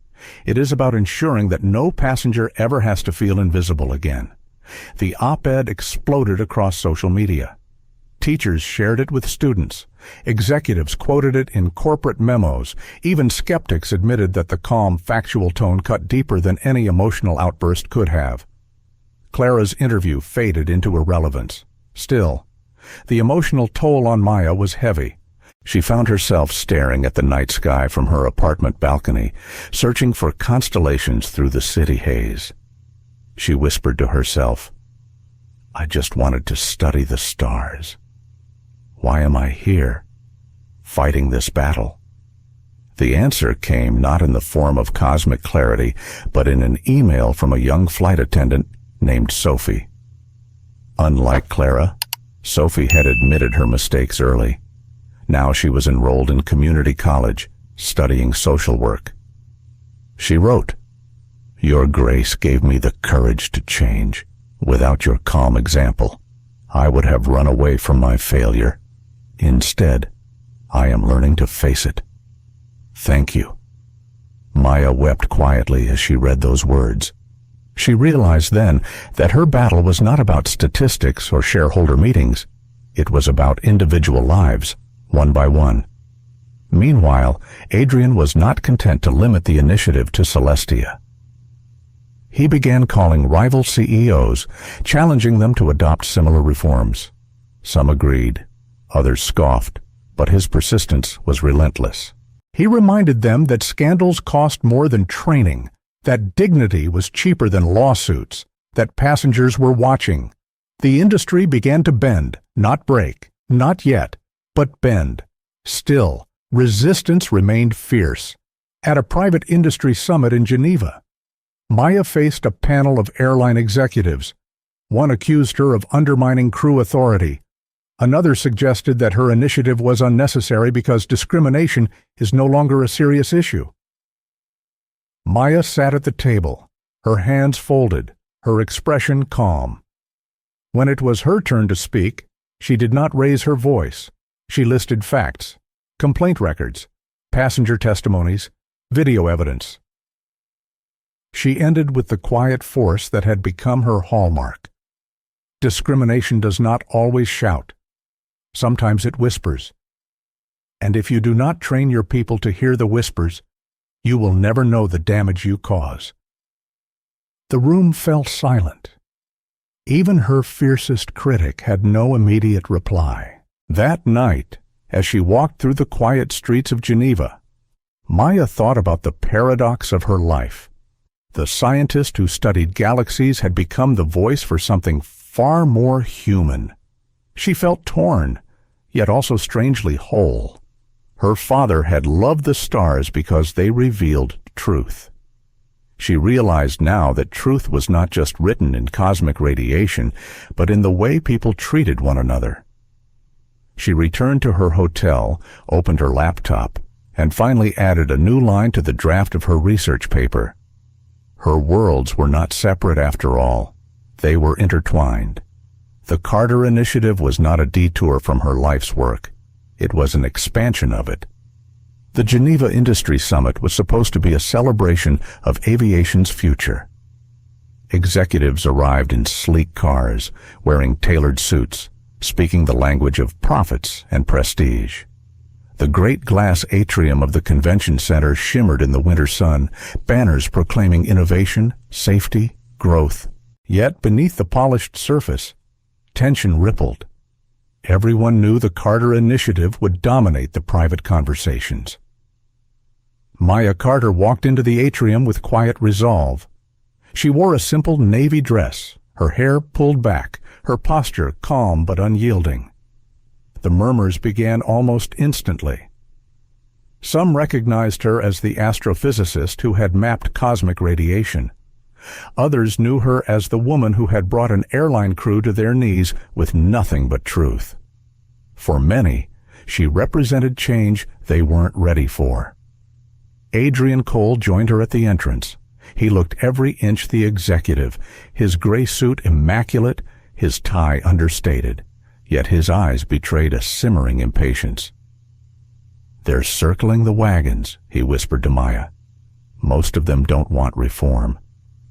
It is about ensuring that no passenger ever has to feel invisible again. The op-ed exploded across social media. Teachers shared it with students. Executives quoted it in corporate memos. Even skeptics admitted that the calm, factual tone cut deeper than any emotional outburst could have. Clara's interview faded into irrelevance. Still, the emotional toll on Maya was heavy. She found herself staring at the night sky from her apartment balcony, searching for constellations through the city haze. She whispered to herself, I just wanted to study the stars. Why am I here, fighting this battle? The answer came not in the form of cosmic clarity, but in an email from a young flight attendant named Sophie. Unlike Clara, Sophie had admitted her mistakes early. Now she was enrolled in community college, studying social work. She wrote, Your grace gave me the courage to change. Without your calm example, I would have run away from my failure. Instead, I am learning to face it. Thank you. Maya wept quietly as she read those words. She realized then that her battle was not about statistics or shareholder meetings. It was about individual lives, one by one. Meanwhile, Adrian was not content to limit the initiative to Celestia. He began calling rival CEOs, challenging them to adopt similar reforms. Some agreed, others scoffed, but his persistence was relentless. He reminded them that scandals cost more than training, that dignity was cheaper than lawsuits, that passengers were watching. The industry began to bend, not break, not yet, but bend. Still, resistance remained fierce. At a private industry summit in Geneva, Maya faced a panel of airline executives. One accused her of undermining crew authority. Another suggested that her initiative was unnecessary because discrimination is no longer a serious issue. Maya sat at the table, her hands folded, her expression calm. When it was her turn to speak, she did not raise her voice. She listed facts, complaint records, passenger testimonies, video evidence. She ended with the quiet force that had become her hallmark. Discrimination does not always shout. Sometimes it whispers. And if you do not train your people to hear the whispers, you will never know the damage you cause." The room fell silent. Even her fiercest critic had no immediate reply. That night, as she walked through the quiet streets of Geneva, Maya thought about the paradox of her life. The scientist who studied galaxies had become the voice for something far more human. She felt torn, yet also strangely whole. Her father had loved the stars because they revealed truth. She realized now that truth was not just written in cosmic radiation, but in the way people treated one another. She returned to her hotel, opened her laptop, and finally added a new line to the draft of her research paper. Her worlds were not separate after all. They were intertwined. The Carter Initiative was not a detour from her life's work. It was an expansion of it. The Geneva Industry Summit was supposed to be a celebration of aviation's future. Executives arrived in sleek cars, wearing tailored suits, speaking the language of profits and prestige. The great glass atrium of the convention center shimmered in the winter sun, banners proclaiming innovation, safety, growth. Yet beneath the polished surface, tension rippled. Everyone knew the Carter Initiative would dominate the private conversations. Maya Carter walked into the atrium with quiet resolve. She wore a simple navy dress, her hair pulled back, her posture calm but unyielding. The murmurs began almost instantly. Some recognized her as the astrophysicist who had mapped cosmic radiation. Others knew her as the woman who had brought an airline crew to their knees with nothing but truth. For many, she represented change they weren't ready for. Adrian Cole joined her at the entrance. He looked every inch the executive, his gray suit immaculate, his tie understated, yet his eyes betrayed a simmering impatience. "They're circling the wagons," he whispered to Maya. "Most of them don't want reform.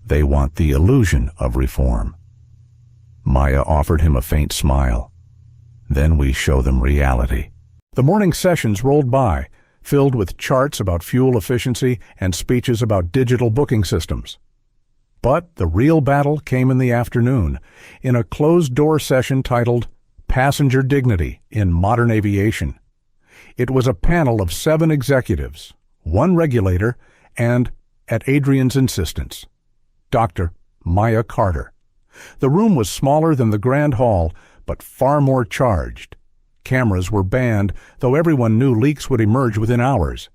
They want the illusion of reform." Maya offered him a faint smile. "Then we show them reality." The morning sessions rolled by, filled with charts about fuel efficiency and speeches about digital booking systems. But the real battle came in the afternoon, in a closed-door session titled Passenger Dignity in Modern Aviation. It was a panel of 7 executives, 1 regulator, and, at Adrian's insistence, Dr. Maya Carter. The room was smaller than the Grand Hall, but far more charged. Cameras were banned, though everyone knew leaks would emerge within hours.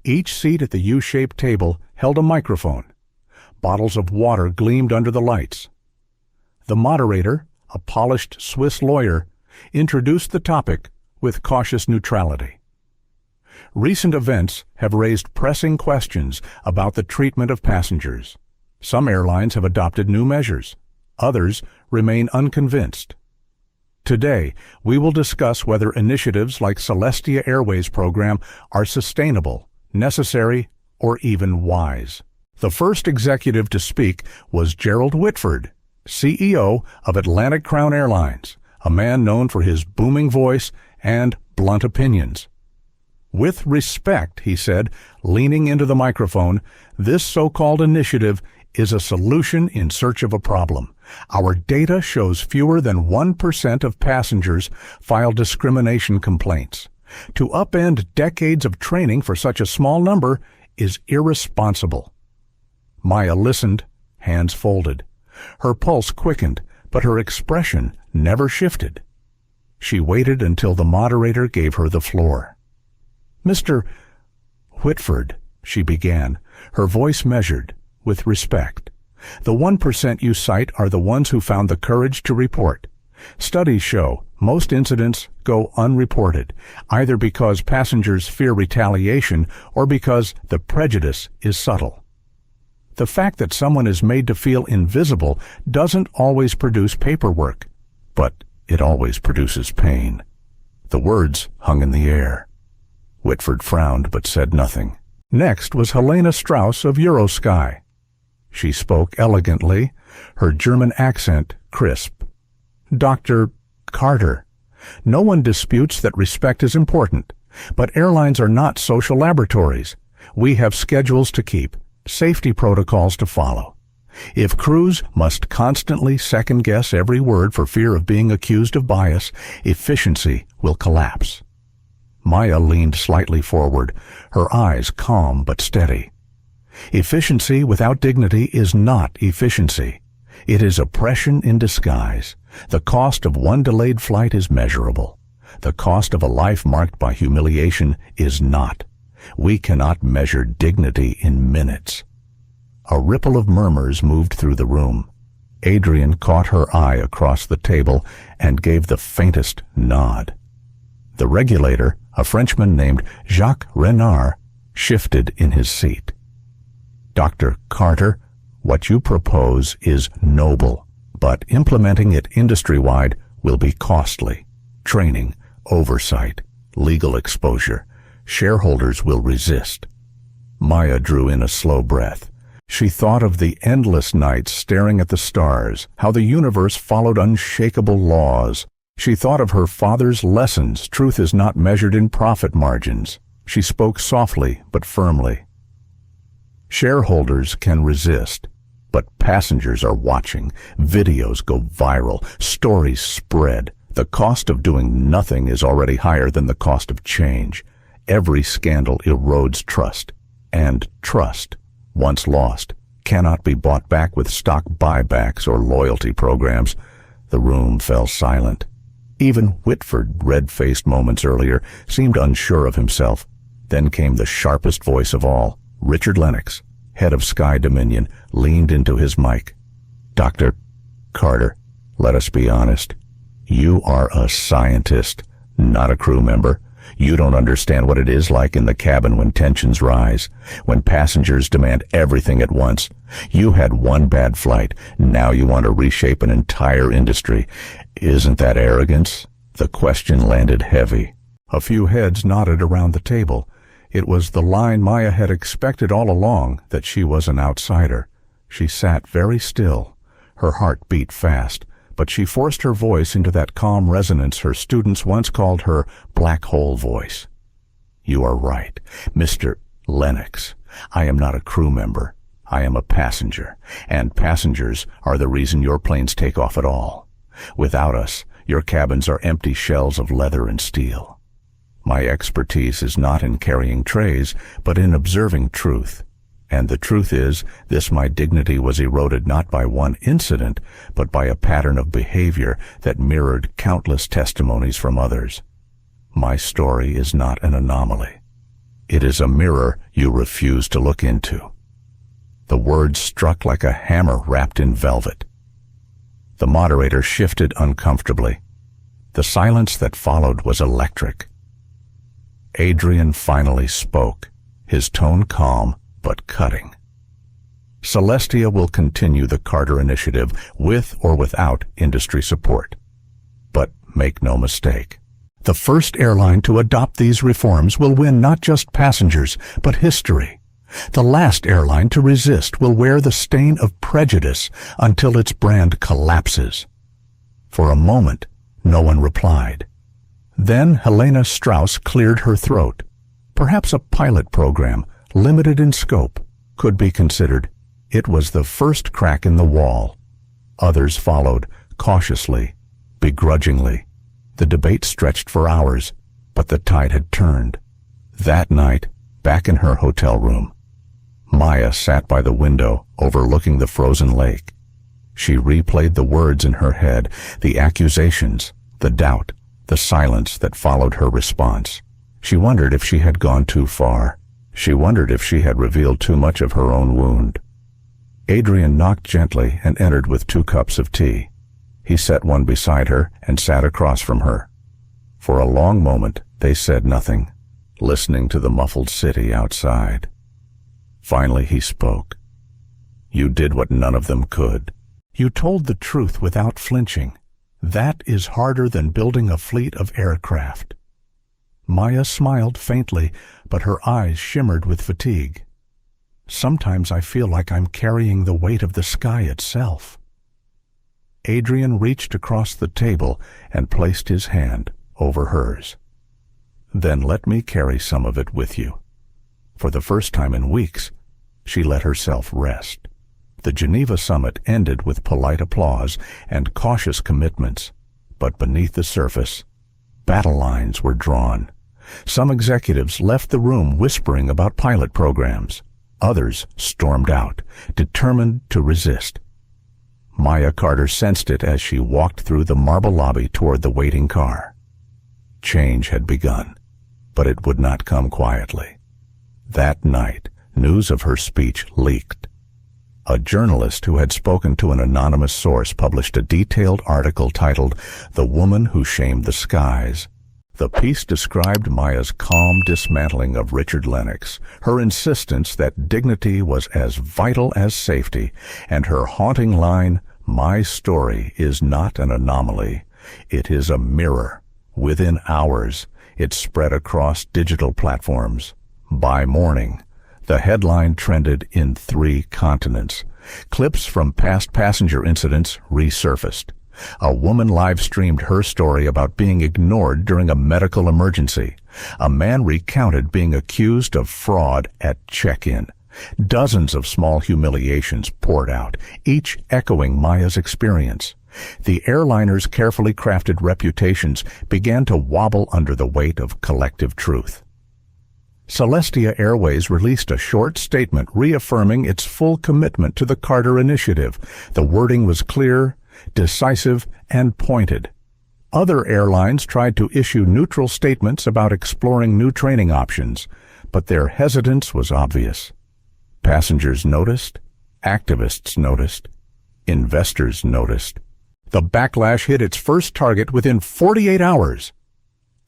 Each seat at the U-shaped table held a microphone. Bottles of water gleamed under the lights. The moderator, a polished Swiss lawyer, introduced the topic with cautious neutrality. Recent events have raised pressing questions about the treatment of passengers. Some airlines have adopted new measures. Others remain unconvinced. Today, we will discuss whether initiatives like Celestia Airways program are sustainable, necessary, or even wise. The first executive to speak was Gerald Whitford, CEO of Atlantic Crown Airlines, a man known for his booming voice and blunt opinions. "With respect," he said, leaning into the microphone, "this so-called initiative is a solution in search of a problem. Our data shows fewer than 1% of passengers file discrimination complaints. To upend decades of training for such a small number is irresponsible." Maya listened, hands folded. Her pulse quickened, but her expression never shifted. She waited until the moderator gave her the floor. "Mr. Whitford," she began, her voice measured, with respect. "The 1% you cite are the ones who found the courage to report. Studies show most incidents go unreported, either because passengers fear retaliation or because the prejudice is subtle. The fact that someone is made to feel invisible doesn't always produce paperwork, but it always produces pain." The words hung in the air. Whitford frowned but said nothing. Next was Helena Strauss of Eurosky. She spoke elegantly, her German accent crisp. "Dr. Carter, no one disputes that respect is important, But airlines are not social laboratories. We have schedules to keep, safety protocols to follow. If crews must constantly second-guess every word for fear of being accused of bias, efficiency will collapse. Maya leaned slightly forward, her eyes calm but steady. Efficiency without dignity is not efficiency. It is oppression in disguise. The cost of one delayed flight is measurable. The cost of a life marked by humiliation is not. We cannot measure dignity in minutes. A ripple of murmurs moved through the room. Adrian caught her eye across the table and gave the faintest nod. The regulator, a Frenchman named Jacques Renard, shifted in his seat. Dr. Carter, what you propose is noble, but implementing it industry-wide will be costly. Training, oversight, legal exposure. Shareholders will resist. Maya drew in a slow breath. She thought of the endless nights staring at the stars, how the universe followed unshakable laws. She thought of her father's lessons. Truth is not measured in profit margins. She spoke softly but firmly. Shareholders can resist, but passengers are watching. Videos go viral. Stories spread. The cost of doing nothing is already higher than the cost of change. Every scandal erodes trust, and trust, once lost, cannot be bought back with stock buybacks or loyalty programs. The room fell silent. Even Whitford, red-faced moments earlier, seemed unsure of himself. Then came the sharpest voice of all. Richard Lennox, head of Sky Dominion, leaned into his mic. Dr. Carter, let us be honest. You are a scientist, not a crew member. You don't understand what it is like in the cabin when tensions rise, when passengers demand everything at once. You had one bad flight. Now you want to reshape an entire industry. Isn't that arrogance? The question landed heavy. A few heads nodded around the table. It was the line Maya had expected all along, that she was an outsider. She sat very still. Her heart beat fast, but she forced her voice into that calm resonance her students once called her black hole voice. You are right, Mr. Lennox. I am not a crew member. I am a passenger, and passengers are the reason your planes take off at all. Without us, your cabins are empty shells of leather and steel. My expertise is not in carrying trays, but in observing truth. And the truth is, my dignity was eroded not by one incident, but by a pattern of behavior that mirrored countless testimonies from others. My story is not an anomaly. It is a mirror you refuse to look into. The words struck like a hammer wrapped in velvet. The moderator shifted uncomfortably. The silence that followed was electric. Adrian finally spoke, his tone calm but cutting. Celestia will continue the Carter Initiative with or without industry support. But make no mistake, the first airline to adopt these reforms will win not just passengers, but history. The last airline to resist will wear the stain of prejudice until its brand collapses. For a moment, no one replied. Then Helena Strauss cleared her throat. Perhaps a pilot program, limited in scope, could be considered. It was the first crack in the wall. Others followed, cautiously, begrudgingly. The debate stretched for hours, but the tide had turned. That night, back in her hotel room, Maya sat by the window overlooking the frozen lake. She replayed the words in her head, the accusations, the doubt, the silence that followed her response. She wondered if she had gone too far. She wondered if she had revealed too much of her own wound. Adrian knocked gently and entered with 2 cups of tea. He set one beside her and sat across from her. For a long moment they said nothing, listening to the muffled city outside. Finally he spoke. You did what none of them could. You told the truth without flinching. That is harder than building a fleet of aircraft. Maya smiled faintly, but her eyes shimmered with fatigue. Sometimes I feel like I'm carrying the weight of the sky itself. Adrian reached across the table and placed his hand over hers. Then let me carry some of it with you. For the first time in weeks, she let herself rest. The Geneva summit ended with polite applause and cautious commitments, but beneath the surface, battle lines were drawn. Some executives left the room whispering about pilot programs. Others stormed out, determined to resist. Maya Carter sensed it as she walked through the marble lobby toward the waiting car. Change had begun, but it would not come quietly. That night, news of her speech leaked. A journalist who had spoken to an anonymous source published a detailed article titled "The Woman Who Shamed the Skies." The piece described Maya's calm dismantling of Richard Lennox, her insistence that dignity was as vital as safety, and her haunting line, "My story is not an anomaly. It is a mirror." Within hours, it spread across digital platforms. By morning, the headline trended in 3 continents. Clips from past passenger incidents resurfaced. A woman live-streamed her story about being ignored during a medical emergency. A man recounted being accused of fraud at check-in. Dozens of small humiliations poured out, each echoing Maya's experience. The airliner's carefully crafted reputations began to wobble under the weight of collective truth. Celestia Airways released a short statement reaffirming its full commitment to the Carter Initiative. The wording was clear, decisive, and pointed. Other airlines tried to issue neutral statements about exploring new training options, but their hesitance was obvious. Passengers noticed, activists noticed, investors noticed. The backlash hit its first target within 48 hours.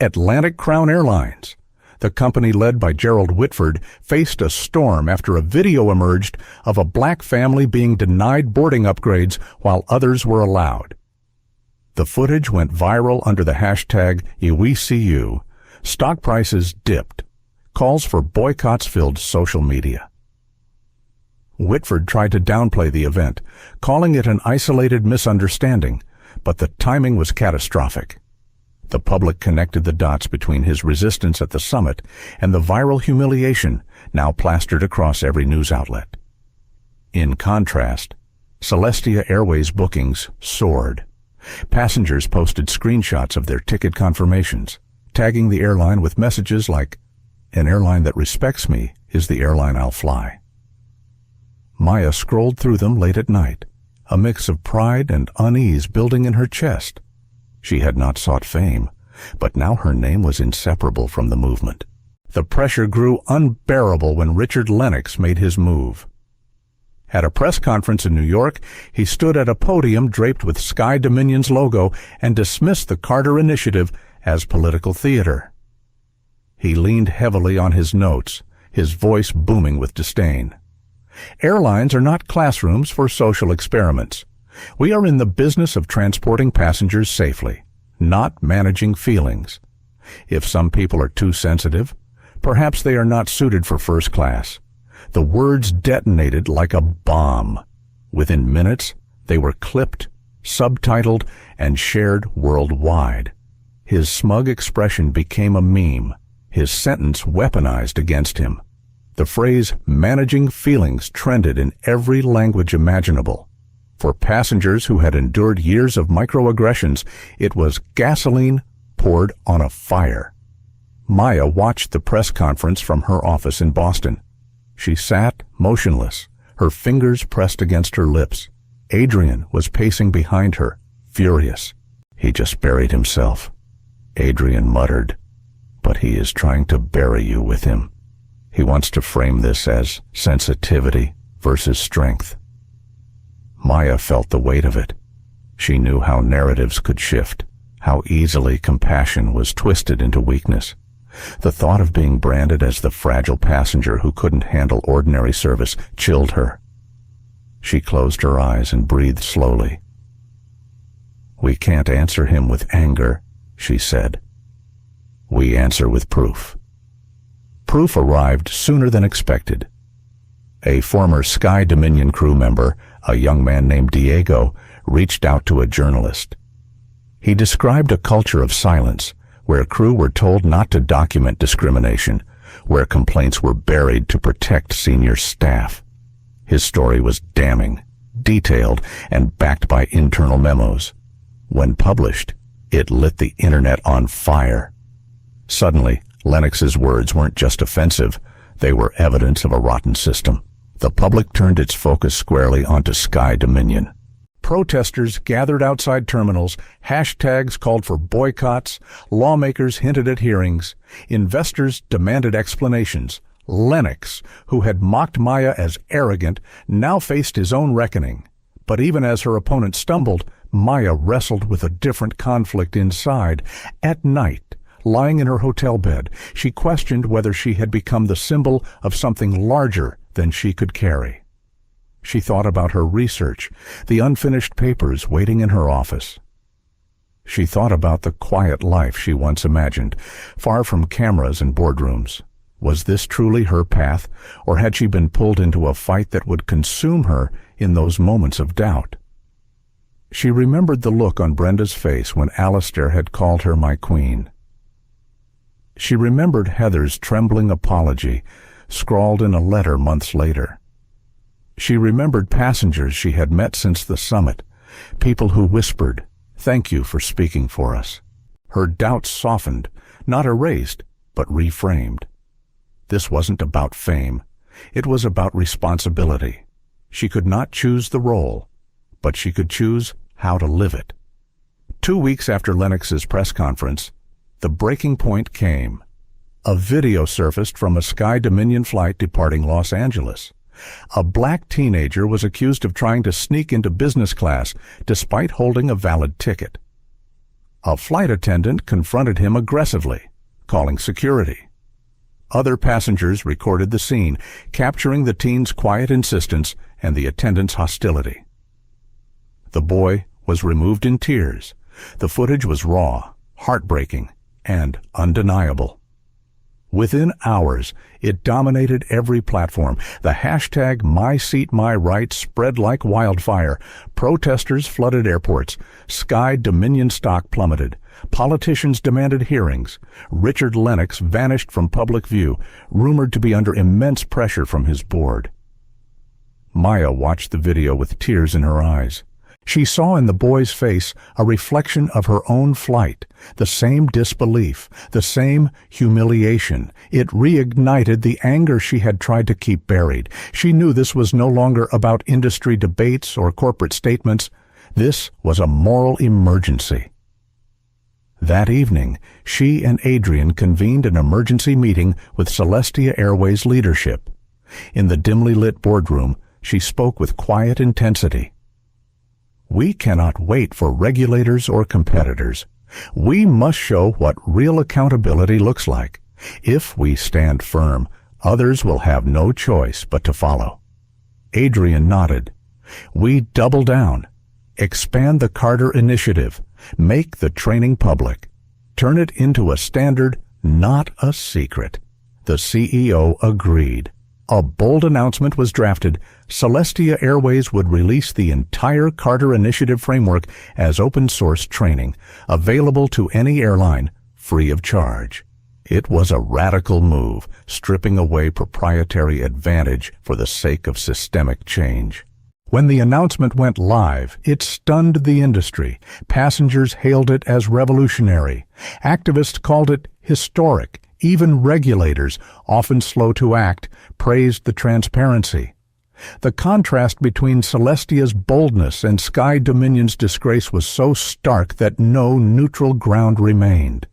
Atlantic Crown Airlines. The company led by Gerald Whitford faced a storm after a video emerged of a black family being denied boarding upgrades while others were allowed. The footage went viral under the hashtag #WeSeeYou. Stock prices dipped. Calls for boycotts filled social media. Whitford tried to downplay the event, calling it an isolated misunderstanding, but the timing was catastrophic. The public connected the dots between his resistance at the summit and the viral humiliation now plastered across every news outlet. In contrast, Celestia Airways bookings soared. Passengers posted screenshots of their ticket confirmations, tagging the airline with messages like, "An airline that respects me is the airline I'll fly." Maya scrolled through them late at night, a mix of pride and unease building in her chest. She had not sought fame, but now her name was inseparable from the movement. The pressure grew unbearable when Richard Lennox made his move. At a press conference in New York, he stood at a podium draped with Sky Dominion's logo and dismissed the Carter Initiative as political theater. He leaned heavily on his notes, his voice booming with disdain. Airlines are not classrooms for social experiments. We are in the business of transporting passengers safely, not managing feelings. If some people are too sensitive, perhaps they are not suited for first class. The words detonated like a bomb. Within minutes, they were clipped, subtitled, and shared worldwide. His smug expression became a meme, his sentence weaponized against him. The phrase "managing feelings" trended in every language imaginable. For passengers who had endured years of microaggressions, it was gasoline poured on a fire. Maya watched the press conference from her office in Boston. She sat motionless, her fingers pressed against her lips. Adrian was pacing behind her, furious. "He just buried himself," Adrian muttered. "But he is trying to bury you with him. He wants to frame this as sensitivity versus strength." Maya felt the weight of it. She knew how narratives could shift, how easily compassion was twisted into weakness. The thought of being branded as the fragile passenger who couldn't handle ordinary service chilled her. She closed her eyes and breathed slowly. "We can't answer him with anger," she said. "We answer with proof." Proof arrived sooner than expected. A former Sky Dominion crew member, a young man named Diego, reached out to a journalist. He described a culture of silence, where crew were told not to document discrimination, where complaints were buried to protect senior staff. His story was damning, detailed, and backed by internal memos. When published, it lit the internet on fire. Suddenly, Lennox's words weren't just offensive, they were evidence of a rotten system. The public turned its focus squarely onto Sky Dominion. Protesters gathered outside terminals, hashtags called for boycotts, lawmakers hinted at hearings, investors demanded explanations. Lennox, who had mocked Maya as arrogant, now faced his own reckoning. But even as her opponent stumbled, Maya wrestled with a different conflict inside. At night, lying in her hotel bed, she questioned whether she had become the symbol of something larger than she could carry. She thought about her research, the unfinished papers waiting in her office. She thought about the quiet life she once imagined, far from cameras and boardrooms. Was this truly her path, or had she been pulled into a fight that would consume her in those moments of doubt? She remembered the look on Brenda's face when Alistair had called her my queen. She remembered Heather's trembling apology, scrawled in a letter months later. She remembered passengers she had met since the summit, people who whispered, "Thank you for speaking for us." Her doubts softened, not erased, but reframed. This wasn't about fame. It was about responsibility. She could not choose the role, but she could choose how to live it. 2 weeks after Lennox's press conference, the breaking point came. A video surfaced from a Sky Dominion flight departing Los Angeles. A black teenager was accused of trying to sneak into business class despite holding a valid ticket. A flight attendant confronted him aggressively, calling security. Other passengers recorded the scene, capturing the teen's quiet insistence and the attendant's hostility. The boy was removed in tears. The footage was raw, heartbreaking, and undeniable. Within hours, it dominated every platform. The hashtag #MySeatMyRight spread like wildfire. Protesters flooded airports. Sky Dominion stock plummeted. Politicians demanded hearings. Richard Lennox vanished from public view, rumored to be under immense pressure from his board. Maya watched the video with tears in her eyes. She saw in the boy's face a reflection of her own flight, the same disbelief, the same humiliation. It reignited the anger she had tried to keep buried. She knew this was no longer about industry debates or corporate statements. This was a moral emergency. That evening, she and Adrian convened an emergency meeting with Celestia Airways leadership. In the dimly lit boardroom, she spoke with quiet intensity. We cannot wait for regulators or competitors. We must show what real accountability looks like. If we stand firm, others will have no choice but to follow. Adrian nodded. We double down. Expand the Carter Initiative. Make the training public. Turn it into a standard, not a secret. The CEO agreed. A bold announcement was drafted. Celestia Airways would release the entire Carter Initiative framework as open-source training, available to any airline, free of charge. It was a radical move, stripping away proprietary advantage for the sake of systemic change. When the announcement went live, it stunned the industry. Passengers hailed it as revolutionary. Activists called it historic. Even regulators, often slow to act, praised the transparency. The contrast between Celestia's boldness and Sky Dominion's disgrace was so stark that no neutral ground remained.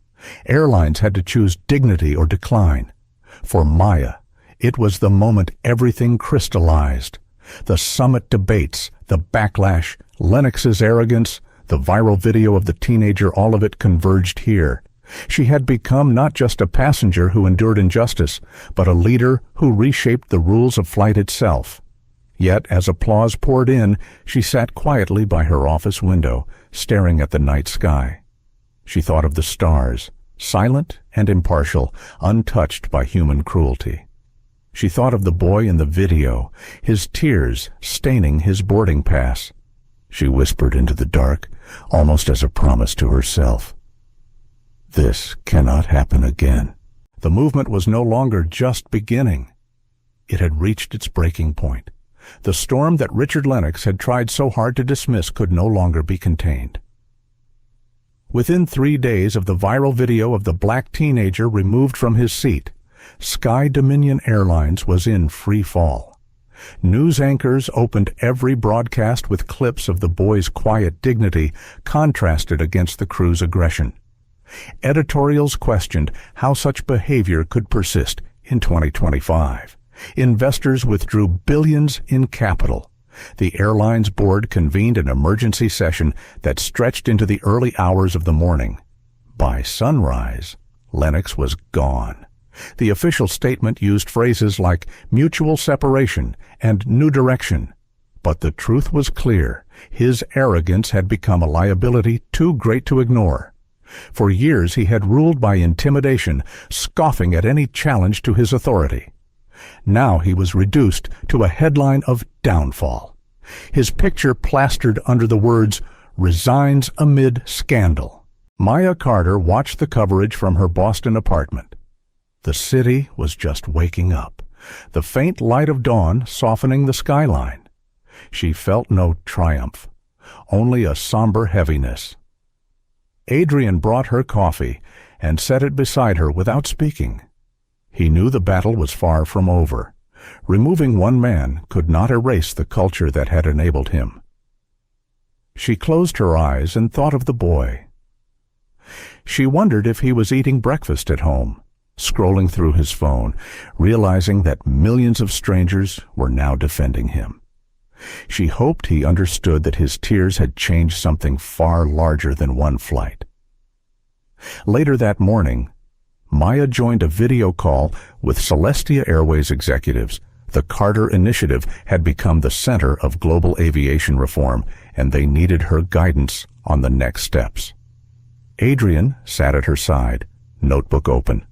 Airlines had to choose dignity or decline. For Maya, it was the moment everything crystallized. The summit debates, the backlash, Lennox's arrogance, the viral video of the teenager, all of it converged here. She had become not just a passenger who endured injustice, but a leader who reshaped the rules of flight itself. Yet, as applause poured in, she sat quietly by her office window, staring at the night sky. She thought of the stars, silent and impartial, untouched by human cruelty. She thought of the boy in the video, his tears staining his boarding pass. She whispered into the dark, almost as a promise to herself. This cannot happen again. The movement was no longer just beginning. It had reached its breaking point. The storm that Richard Lennox had tried so hard to dismiss could no longer be contained. Within 3 days of the viral video of the black teenager removed from his seat, Sky Dominion Airlines was in free fall. News anchors opened every broadcast with clips of the boy's quiet dignity contrasted against the crew's aggression. Editorials questioned how such behavior could persist in 2025. Investors withdrew billions in capital. The airline's board convened an emergency session that stretched into the early hours of the morning. By sunrise, Lennox was gone. The official statement used phrases like mutual separation and new direction. But the truth was clear. His arrogance had become a liability too great to ignore. For years he had ruled by intimidation, scoffing at any challenge to his authority. Now he was reduced to a headline of downfall. His picture plastered under the words, "Resigns amid scandal." Maya Carter watched the coverage from her Boston apartment. The city was just waking up, the faint light of dawn softening the skyline. She felt no triumph, only a somber heaviness. Adrian brought her coffee and set it beside her without speaking. He knew the battle was far from over. Removing one man could not erase the culture that had enabled him. She closed her eyes and thought of the boy. She wondered if he was eating breakfast at home, scrolling through his phone, realizing that millions of strangers were now defending him. She hoped he understood that his tears had changed something far larger than one flight. Later that morning, Maya joined a video call with Celestia Airways executives. The Carter Initiative had become the center of global aviation reform, and they needed her guidance on the next steps. Adrian sat at her side, notebook open.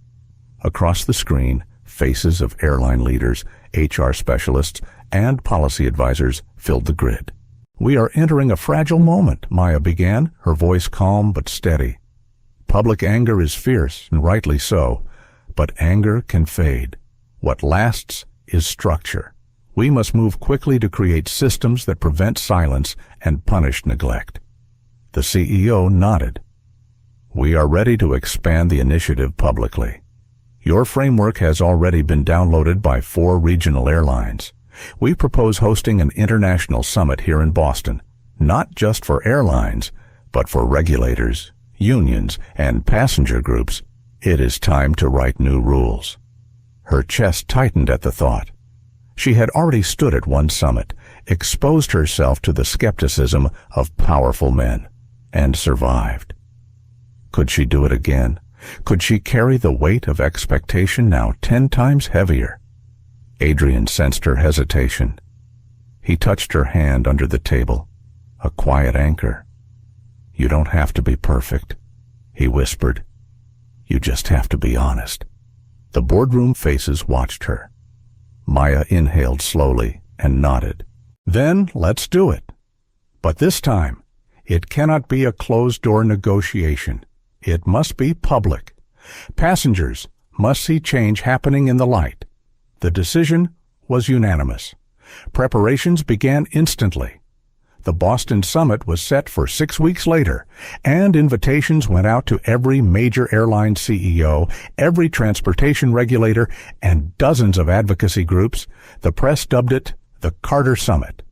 Across the screen, faces of airline leaders, HR specialists, and policy advisors filled the grid. "We are entering a fragile moment," Maya began, her voice calm but steady. "Public anger is fierce, and rightly so, but anger can fade. What lasts is structure. We must move quickly to create systems that prevent silence and punish neglect." The CEO nodded. "We are ready to expand the initiative publicly. Your framework has already been downloaded by 4 regional airlines. We propose hosting an international summit here in Boston, not just for airlines, but for regulators, unions, and passenger groups. It is time to write new rules." Her chest tightened at the thought. She had already stood at one summit, exposed herself to the skepticism of powerful men, and survived. Could she do it again? Could she carry the weight of expectation now 10 times heavier? Adrian sensed her hesitation. He touched her hand under the table, a quiet anchor. "You don't have to be perfect," he whispered. "You just have to be honest." The boardroom faces watched her. Maya inhaled slowly and nodded. "Then let's do it. But this time, it cannot be a closed-door negotiation. It must be public. Passengers must see change happening in the light." The decision was unanimous. Preparations began instantly. The Boston summit was set for 6 weeks later, and invitations went out to every major airline CEO, every transportation regulator, and dozens of advocacy groups. The press dubbed it the Carter Summit.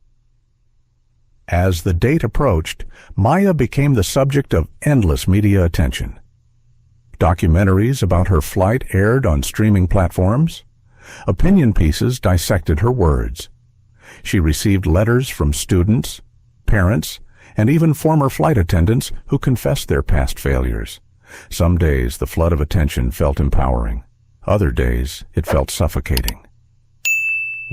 As the date approached, Maya became the subject of endless media attention. Documentaries about her flight aired on streaming platforms. Opinion pieces dissected her words. She received letters from students, parents, and even former flight attendants who confessed their past failures. Some days the flood of attention felt empowering. Other days it felt suffocating.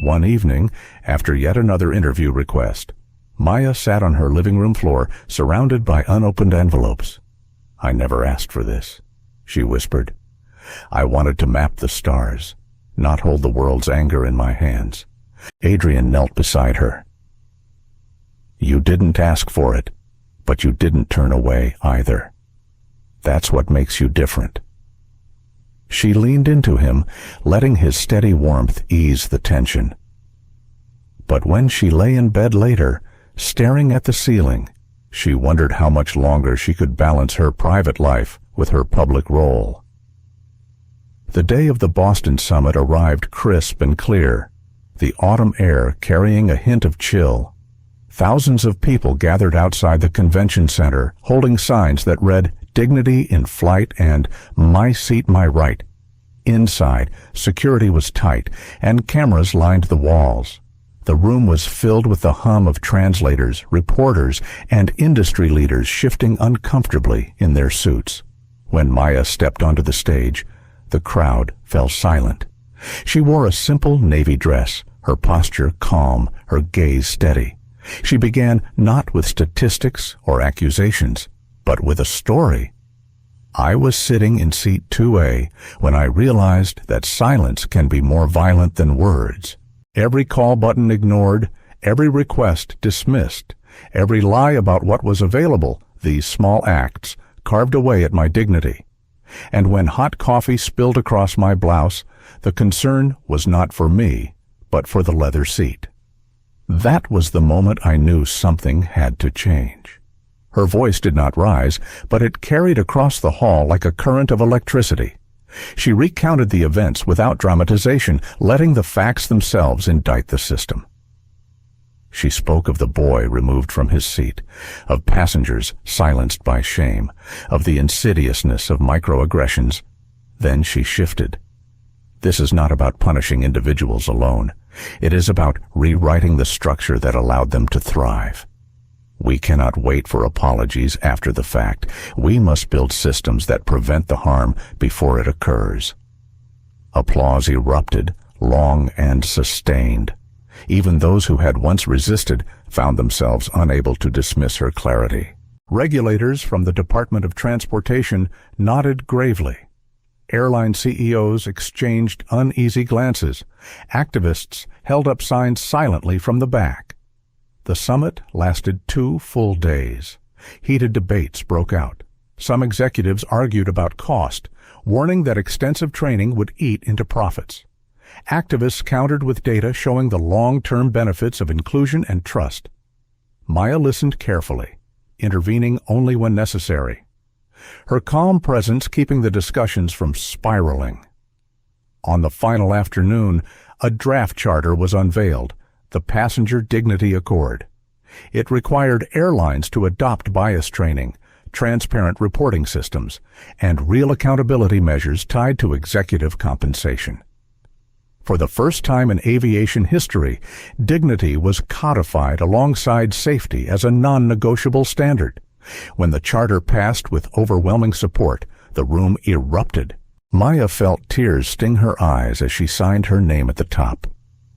One evening, after yet another interview request, Maya sat on her living room floor, surrounded by unopened envelopes. "I never asked for this," she whispered. "I wanted to map the stars, not hold the world's anger in my hands." Adrian knelt beside her. "You didn't ask for it, but you didn't turn away either." That's what makes you different." She leaned into him, letting his steady warmth ease the tension. But when she lay in bed later, staring at the ceiling, she wondered how much longer she could balance her private life with her public role. The day of the Boston summit arrived crisp and clear, the autumn air carrying a hint of chill. Thousands of people gathered outside the convention center, holding signs that read "Dignity in Flight" and "My Seat, My Right." Inside, security was tight, and cameras lined the walls. The room was filled with the hum of translators, reporters, and industry leaders shifting uncomfortably in their suits. When Maya stepped onto the stage, the crowd fell silent. She wore a simple navy dress, her posture calm, her gaze steady. She began not with statistics or accusations, but with a story. "I was sitting in seat 2A when I realized that silence can be more violent than words. Every call button ignored, every request dismissed, every lie about what was available, these small acts carved away at my dignity. And when hot coffee spilled across my blouse, the concern was not for me, but for the leather seat." That was the moment I knew something had to change. Her voice did not rise, but it carried across the hall like a current of electricity. She recounted the events without dramatization, letting the facts themselves indict the system. She spoke of the boy removed from his seat, of passengers silenced by shame, of the insidiousness of microaggressions. Then she shifted. "This is not about punishing individuals alone. It is about rewriting the structure that allowed them to thrive. We cannot wait for apologies after the fact. We must build systems that prevent the harm before it occurs." Applause erupted, long and sustained. Even those who had once resisted found themselves unable to dismiss her clarity. Regulators from the Department of Transportation nodded gravely. Airline CEOs exchanged uneasy glances. Activists held up signs silently from the back. The summit lasted 2 full days. Heated debates broke out. Some executives argued about cost, warning that extensive training would eat into profits. Activists countered with data showing the long-term benefits of inclusion and trust. Maya listened carefully, intervening only when necessary. Her calm presence keeping the discussions from spiraling. On the final afternoon, a draft charter was unveiled, the Passenger Dignity Accord. It required airlines to adopt bias training, transparent reporting systems, and real accountability measures tied to executive compensation. For the first time in aviation history, dignity was codified alongside safety as a non-negotiable standard. When the charter passed with overwhelming support, the room erupted. Maya felt tears sting her eyes as she signed her name at the top,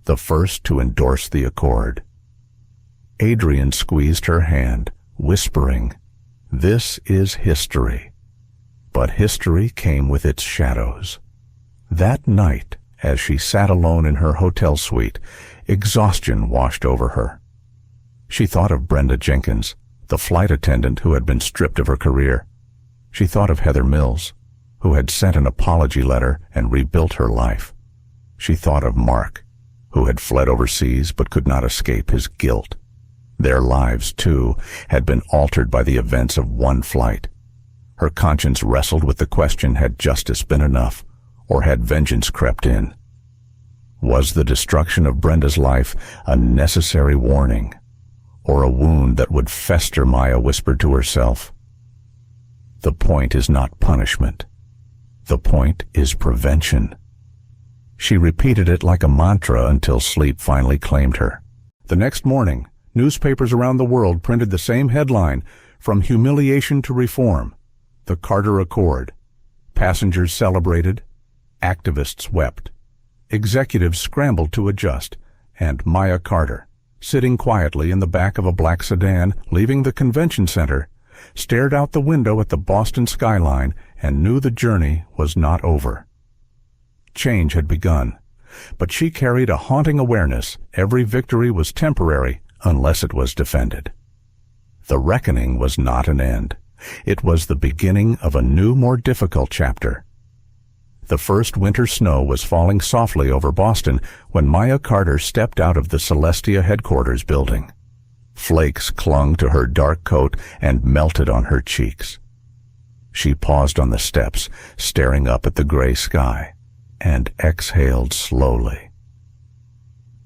the first to endorse the accord. Adrian squeezed her hand, whispering, "This is history." But history came with its shadows. That night, as she sat alone in her hotel suite, exhaustion washed over her. She thought of Brenda Jenkins, the flight attendant who had been stripped of her career. She thought of Heather Mills, who had sent an apology letter and rebuilt her life. She thought of Mark, who had fled overseas but could not escape his guilt. Their lives, too, had been altered by the events of one flight. Her conscience wrestled with the question, had justice been enough, or had vengeance crept in? Was the destruction of Brenda's life a necessary warning, or a wound that would fester? Maya whispered to herself. The point is not punishment. The point is prevention. She repeated it like a mantra until sleep finally claimed her. The next morning, newspapers around the world printed the same headline, "From Humiliation to Reform, the Carter Accord." Passengers celebrated, activists wept. Executives scrambled to adjust, and Maya Carter, sitting quietly in the back of a black sedan leaving the convention center, stared out the window at the Boston skyline and knew the journey was not over. Change had begun, but she carried a haunting awareness every victory was temporary unless it was defended. The reckoning was not an end. It was the beginning of a new, more difficult chapter. The first winter snow was falling softly over Boston when Maya Carter stepped out of the Celestia headquarters building. Flakes clung to her dark coat and melted on her cheeks. She paused on the steps, staring up at the gray sky, and exhaled slowly.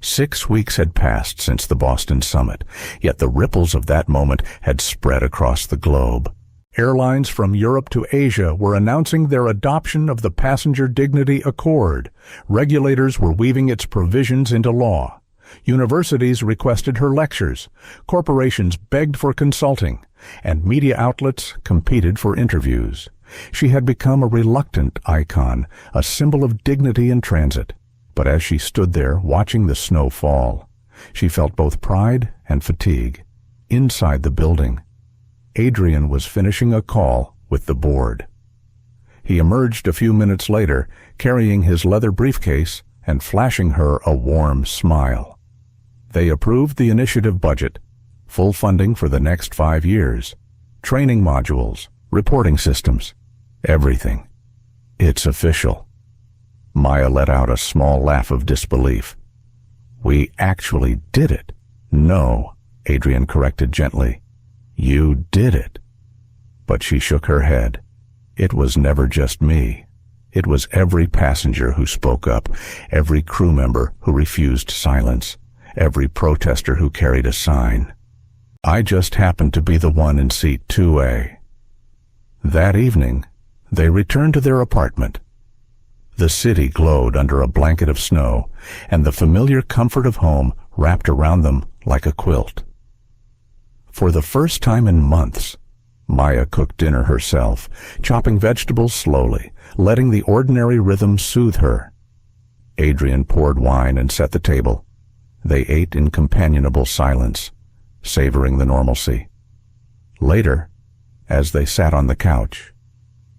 6 weeks had passed since the Boston summit, yet the ripples of that moment had spread across the globe. Airlines from Europe to Asia were announcing their adoption of the Passenger Dignity Accord. Regulators were weaving its provisions into law. Universities requested her lectures. Corporations begged for consulting, and media outlets competed for interviews. She had become a reluctant icon, a symbol of dignity in transit. But as she stood there watching the snow fall, she felt both pride and fatigue. Inside the building, Adrian was finishing a call with the board. He emerged a few minutes later, carrying his leather briefcase and flashing her a warm smile. They approved the initiative budget, full funding for the next 5 years, training modules, reporting systems, everything. It's official. Maya let out a small laugh of disbelief. We actually did it. No, Adrian corrected gently. You did it. But she shook her head. It was never just me. It was every passenger who spoke up, every crew member who refused silence, every protester who carried a sign. I just happened to be the one in seat 2A. That evening, they returned to their apartment. The city glowed under a blanket of snow, and the familiar comfort of home wrapped around them like a quilt. For the first time in months, Maya cooked dinner herself, chopping vegetables slowly, letting the ordinary rhythm soothe her. Adrian poured wine and set the table. They ate in companionable silence, savoring the normalcy. Later, as they sat on the couch,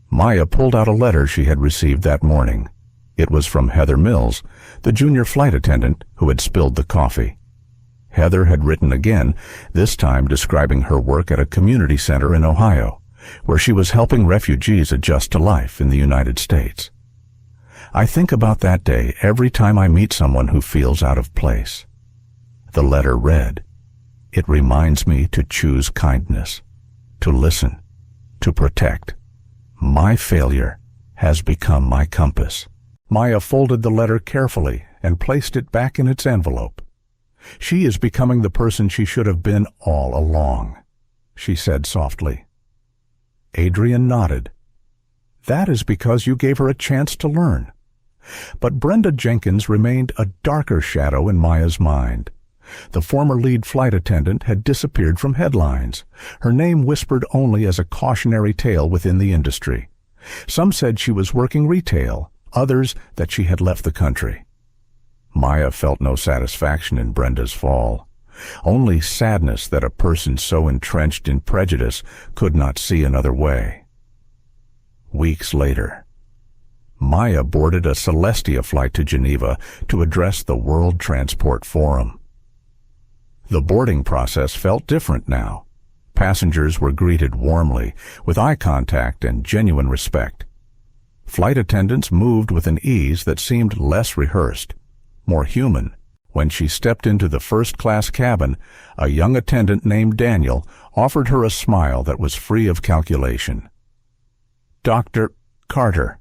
Maya pulled out a letter she had received that morning. It was from Heather Mills, the junior flight attendant who had spilled the coffee. Heather had written again, this time describing her work at a community center in Ohio, where she was helping refugees adjust to life in the United States. I think about that day every time I meet someone who feels out of place. The letter read, "It reminds me to choose kindness, to listen, to protect. My failure has become my compass." Maya folded the letter carefully and placed it back in its envelope. "She is becoming the person she should have been all along," she said softly. Adrian nodded. "That is because you gave her a chance to learn." But Brenda Jenkins remained a darker shadow in Maya's mind. The former lead flight attendant had disappeared from headlines, her name whispered only as a cautionary tale within the industry. Some said she was working retail, others that she had left the country. Maya felt no satisfaction in Brenda's fall, only sadness that a person so entrenched in prejudice could not see another way. Weeks later, Maya boarded a Celestia flight to Geneva to address the World Transport Forum. The boarding process felt different now. Passengers were greeted warmly, with eye contact and genuine respect. Flight attendants moved with an ease that seemed less rehearsed, more human. When she stepped into the first-class cabin, a young attendant named Daniel offered her a smile that was free of calculation. "Dr. Carter,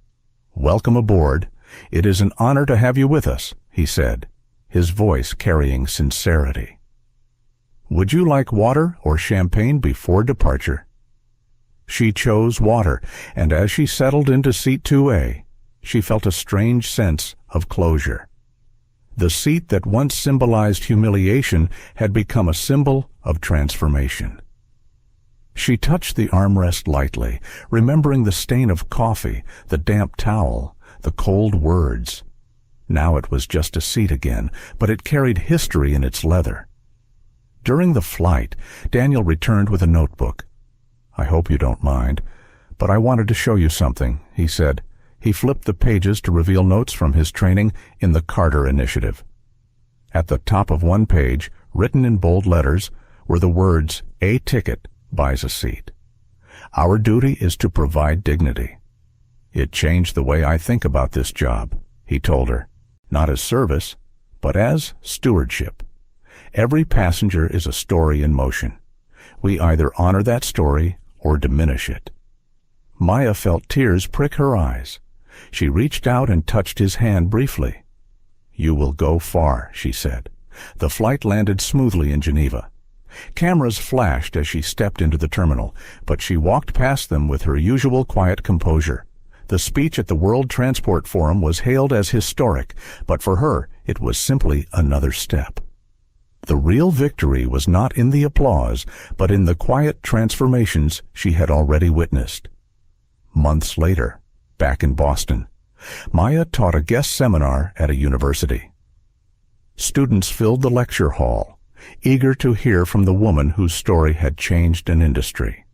welcome aboard. It is an honor to have you with us," he said, his voice carrying sincerity. "Would you like water or champagne before departure?" She chose water, and as she settled into seat 2A, she felt a strange sense of closure. The seat that once symbolized humiliation had become a symbol of transformation. She touched the armrest lightly, remembering the stain of coffee, the damp towel, the cold words. Now it was just a seat again, but it carried history in its leather. During the flight, Daniel returned with a notebook. "I hope you don't mind, but I wanted to show you something," he said. He flipped the pages to reveal notes from his training in the Carter Initiative. At the top of one page, written in bold letters, were the words, "A ticket buys a seat." Our duty is to provide dignity. It changed the way I think about this job, he told her, not as service, but as stewardship. Every passenger is a story in motion. We either honor that story or diminish it. Maya felt tears prick her eyes. She reached out and touched his hand briefly. "You will go far," she said. The flight landed smoothly in Geneva. Cameras flashed as she stepped into the terminal, but she walked past them with her usual quiet composure. The speech at the World Transport Forum was hailed as historic, but for her it was simply another step. The real victory was not in the applause, but in the quiet transformations she had already witnessed. Months later, back in Boston, Maya taught a guest seminar at a university. Students filled the lecture hall, eager to hear from the woman whose story had changed an industry.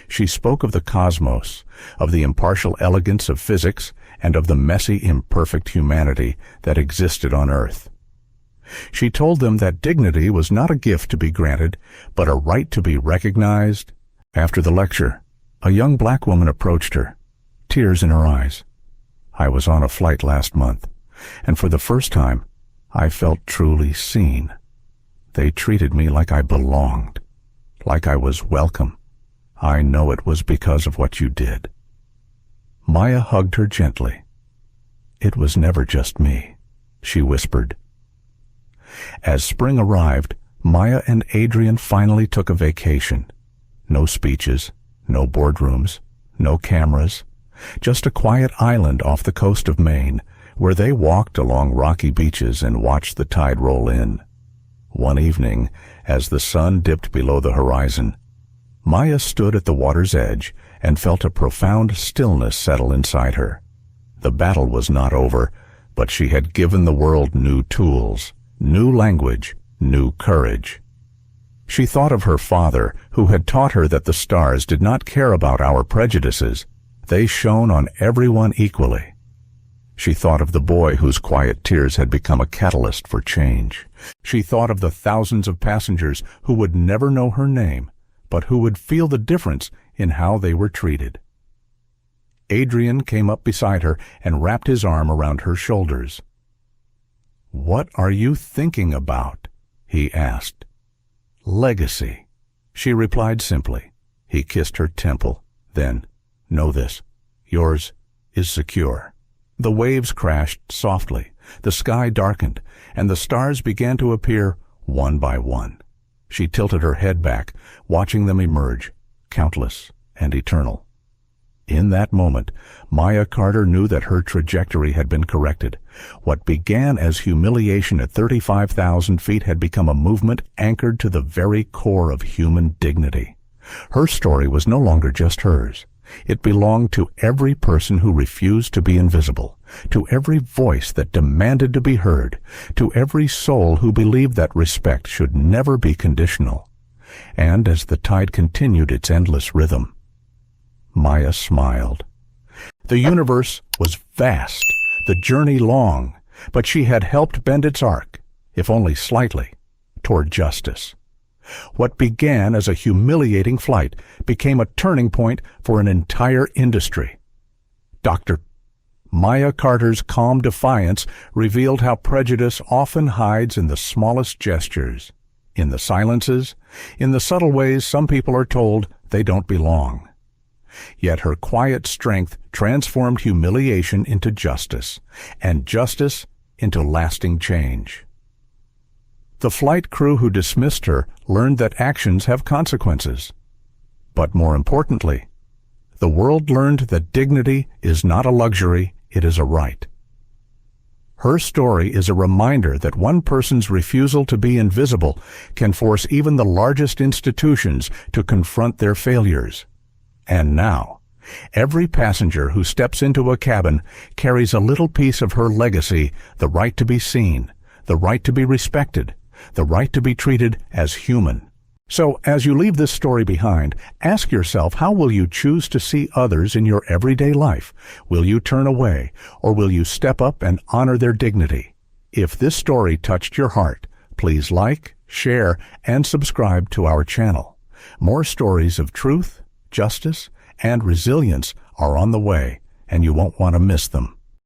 She spoke of the cosmos, of the impartial elegance of physics, and of the messy, imperfect humanity that existed on Earth. She told them that dignity was not a gift to be granted, but a right to be recognized. After the lecture, a young black woman approached her, tears in her eyes. "I was on a flight last month, and for the first time, I felt truly seen. They treated me like I belonged, like I was welcome. I know it was because of what you did." Maya hugged her gently. "It was never just me," she whispered. As spring arrived, Maya and Adrian finally took a vacation. No speeches, no boardrooms, no cameras, just a quiet island off the coast of Maine, where they walked along rocky beaches and watched the tide roll in. One evening, as the sun dipped below the horizon, Maya stood at the water's edge and felt a profound stillness settle inside her. The battle was not over, but she had given the world new tools, new language, new courage. She thought of her father, who had taught her that the stars did not care about our prejudices. They shone on everyone equally. She thought of the boy whose quiet tears had become a catalyst for change. She thought of the thousands of passengers who would never know her name, but who would feel the difference in how they were treated. Adrian came up beside her and wrapped his arm around her shoulders. "What are you thinking about?" he asked. "Legacy," she replied simply. He kissed her temple. Then, "Know this, yours is secure." The waves crashed softly, the sky darkened, and the stars began to appear one by one. She tilted her head back, watching them emerge, countless and eternal. In that moment, Maya Carter knew that her trajectory had been corrected. What began as humiliation at 35,000 feet had become a movement anchored to the very core of human dignity. Her story was no longer just hers. It belonged to every person who refused to be invisible, to every voice that demanded to be heard, to every soul who believed that respect should never be conditional. And as the tide continued its endless rhythm, Maya smiled. The universe was vast, the journey long, but she had helped bend its arc, if only slightly, toward justice. What began as a humiliating flight became a turning point for an entire industry. Dr. Maya Carter's calm defiance revealed how prejudice often hides in the smallest gestures, in the silences, in the subtle ways some people are told they don't belong. Yet her quiet strength transformed humiliation into justice, and justice into lasting change. The flight crew who dismissed her learned that actions have consequences. But more importantly, the world learned that dignity is not a luxury, it is a right. Her story is a reminder that one person's refusal to be invisible can force even the largest institutions to confront their failures. And now, every passenger who steps into a cabin carries a little piece of her legacy, the right to be seen, the right to be respected, the right to be treated as human. So, as you leave this story behind, ask yourself, how will you choose to see others in your everyday life? Will you turn away, or will you step up and honor their dignity? If this story touched your heart, please like, share, and subscribe to our channel. More stories of truth, justice, and resilience are on the way, and you won't want to miss them.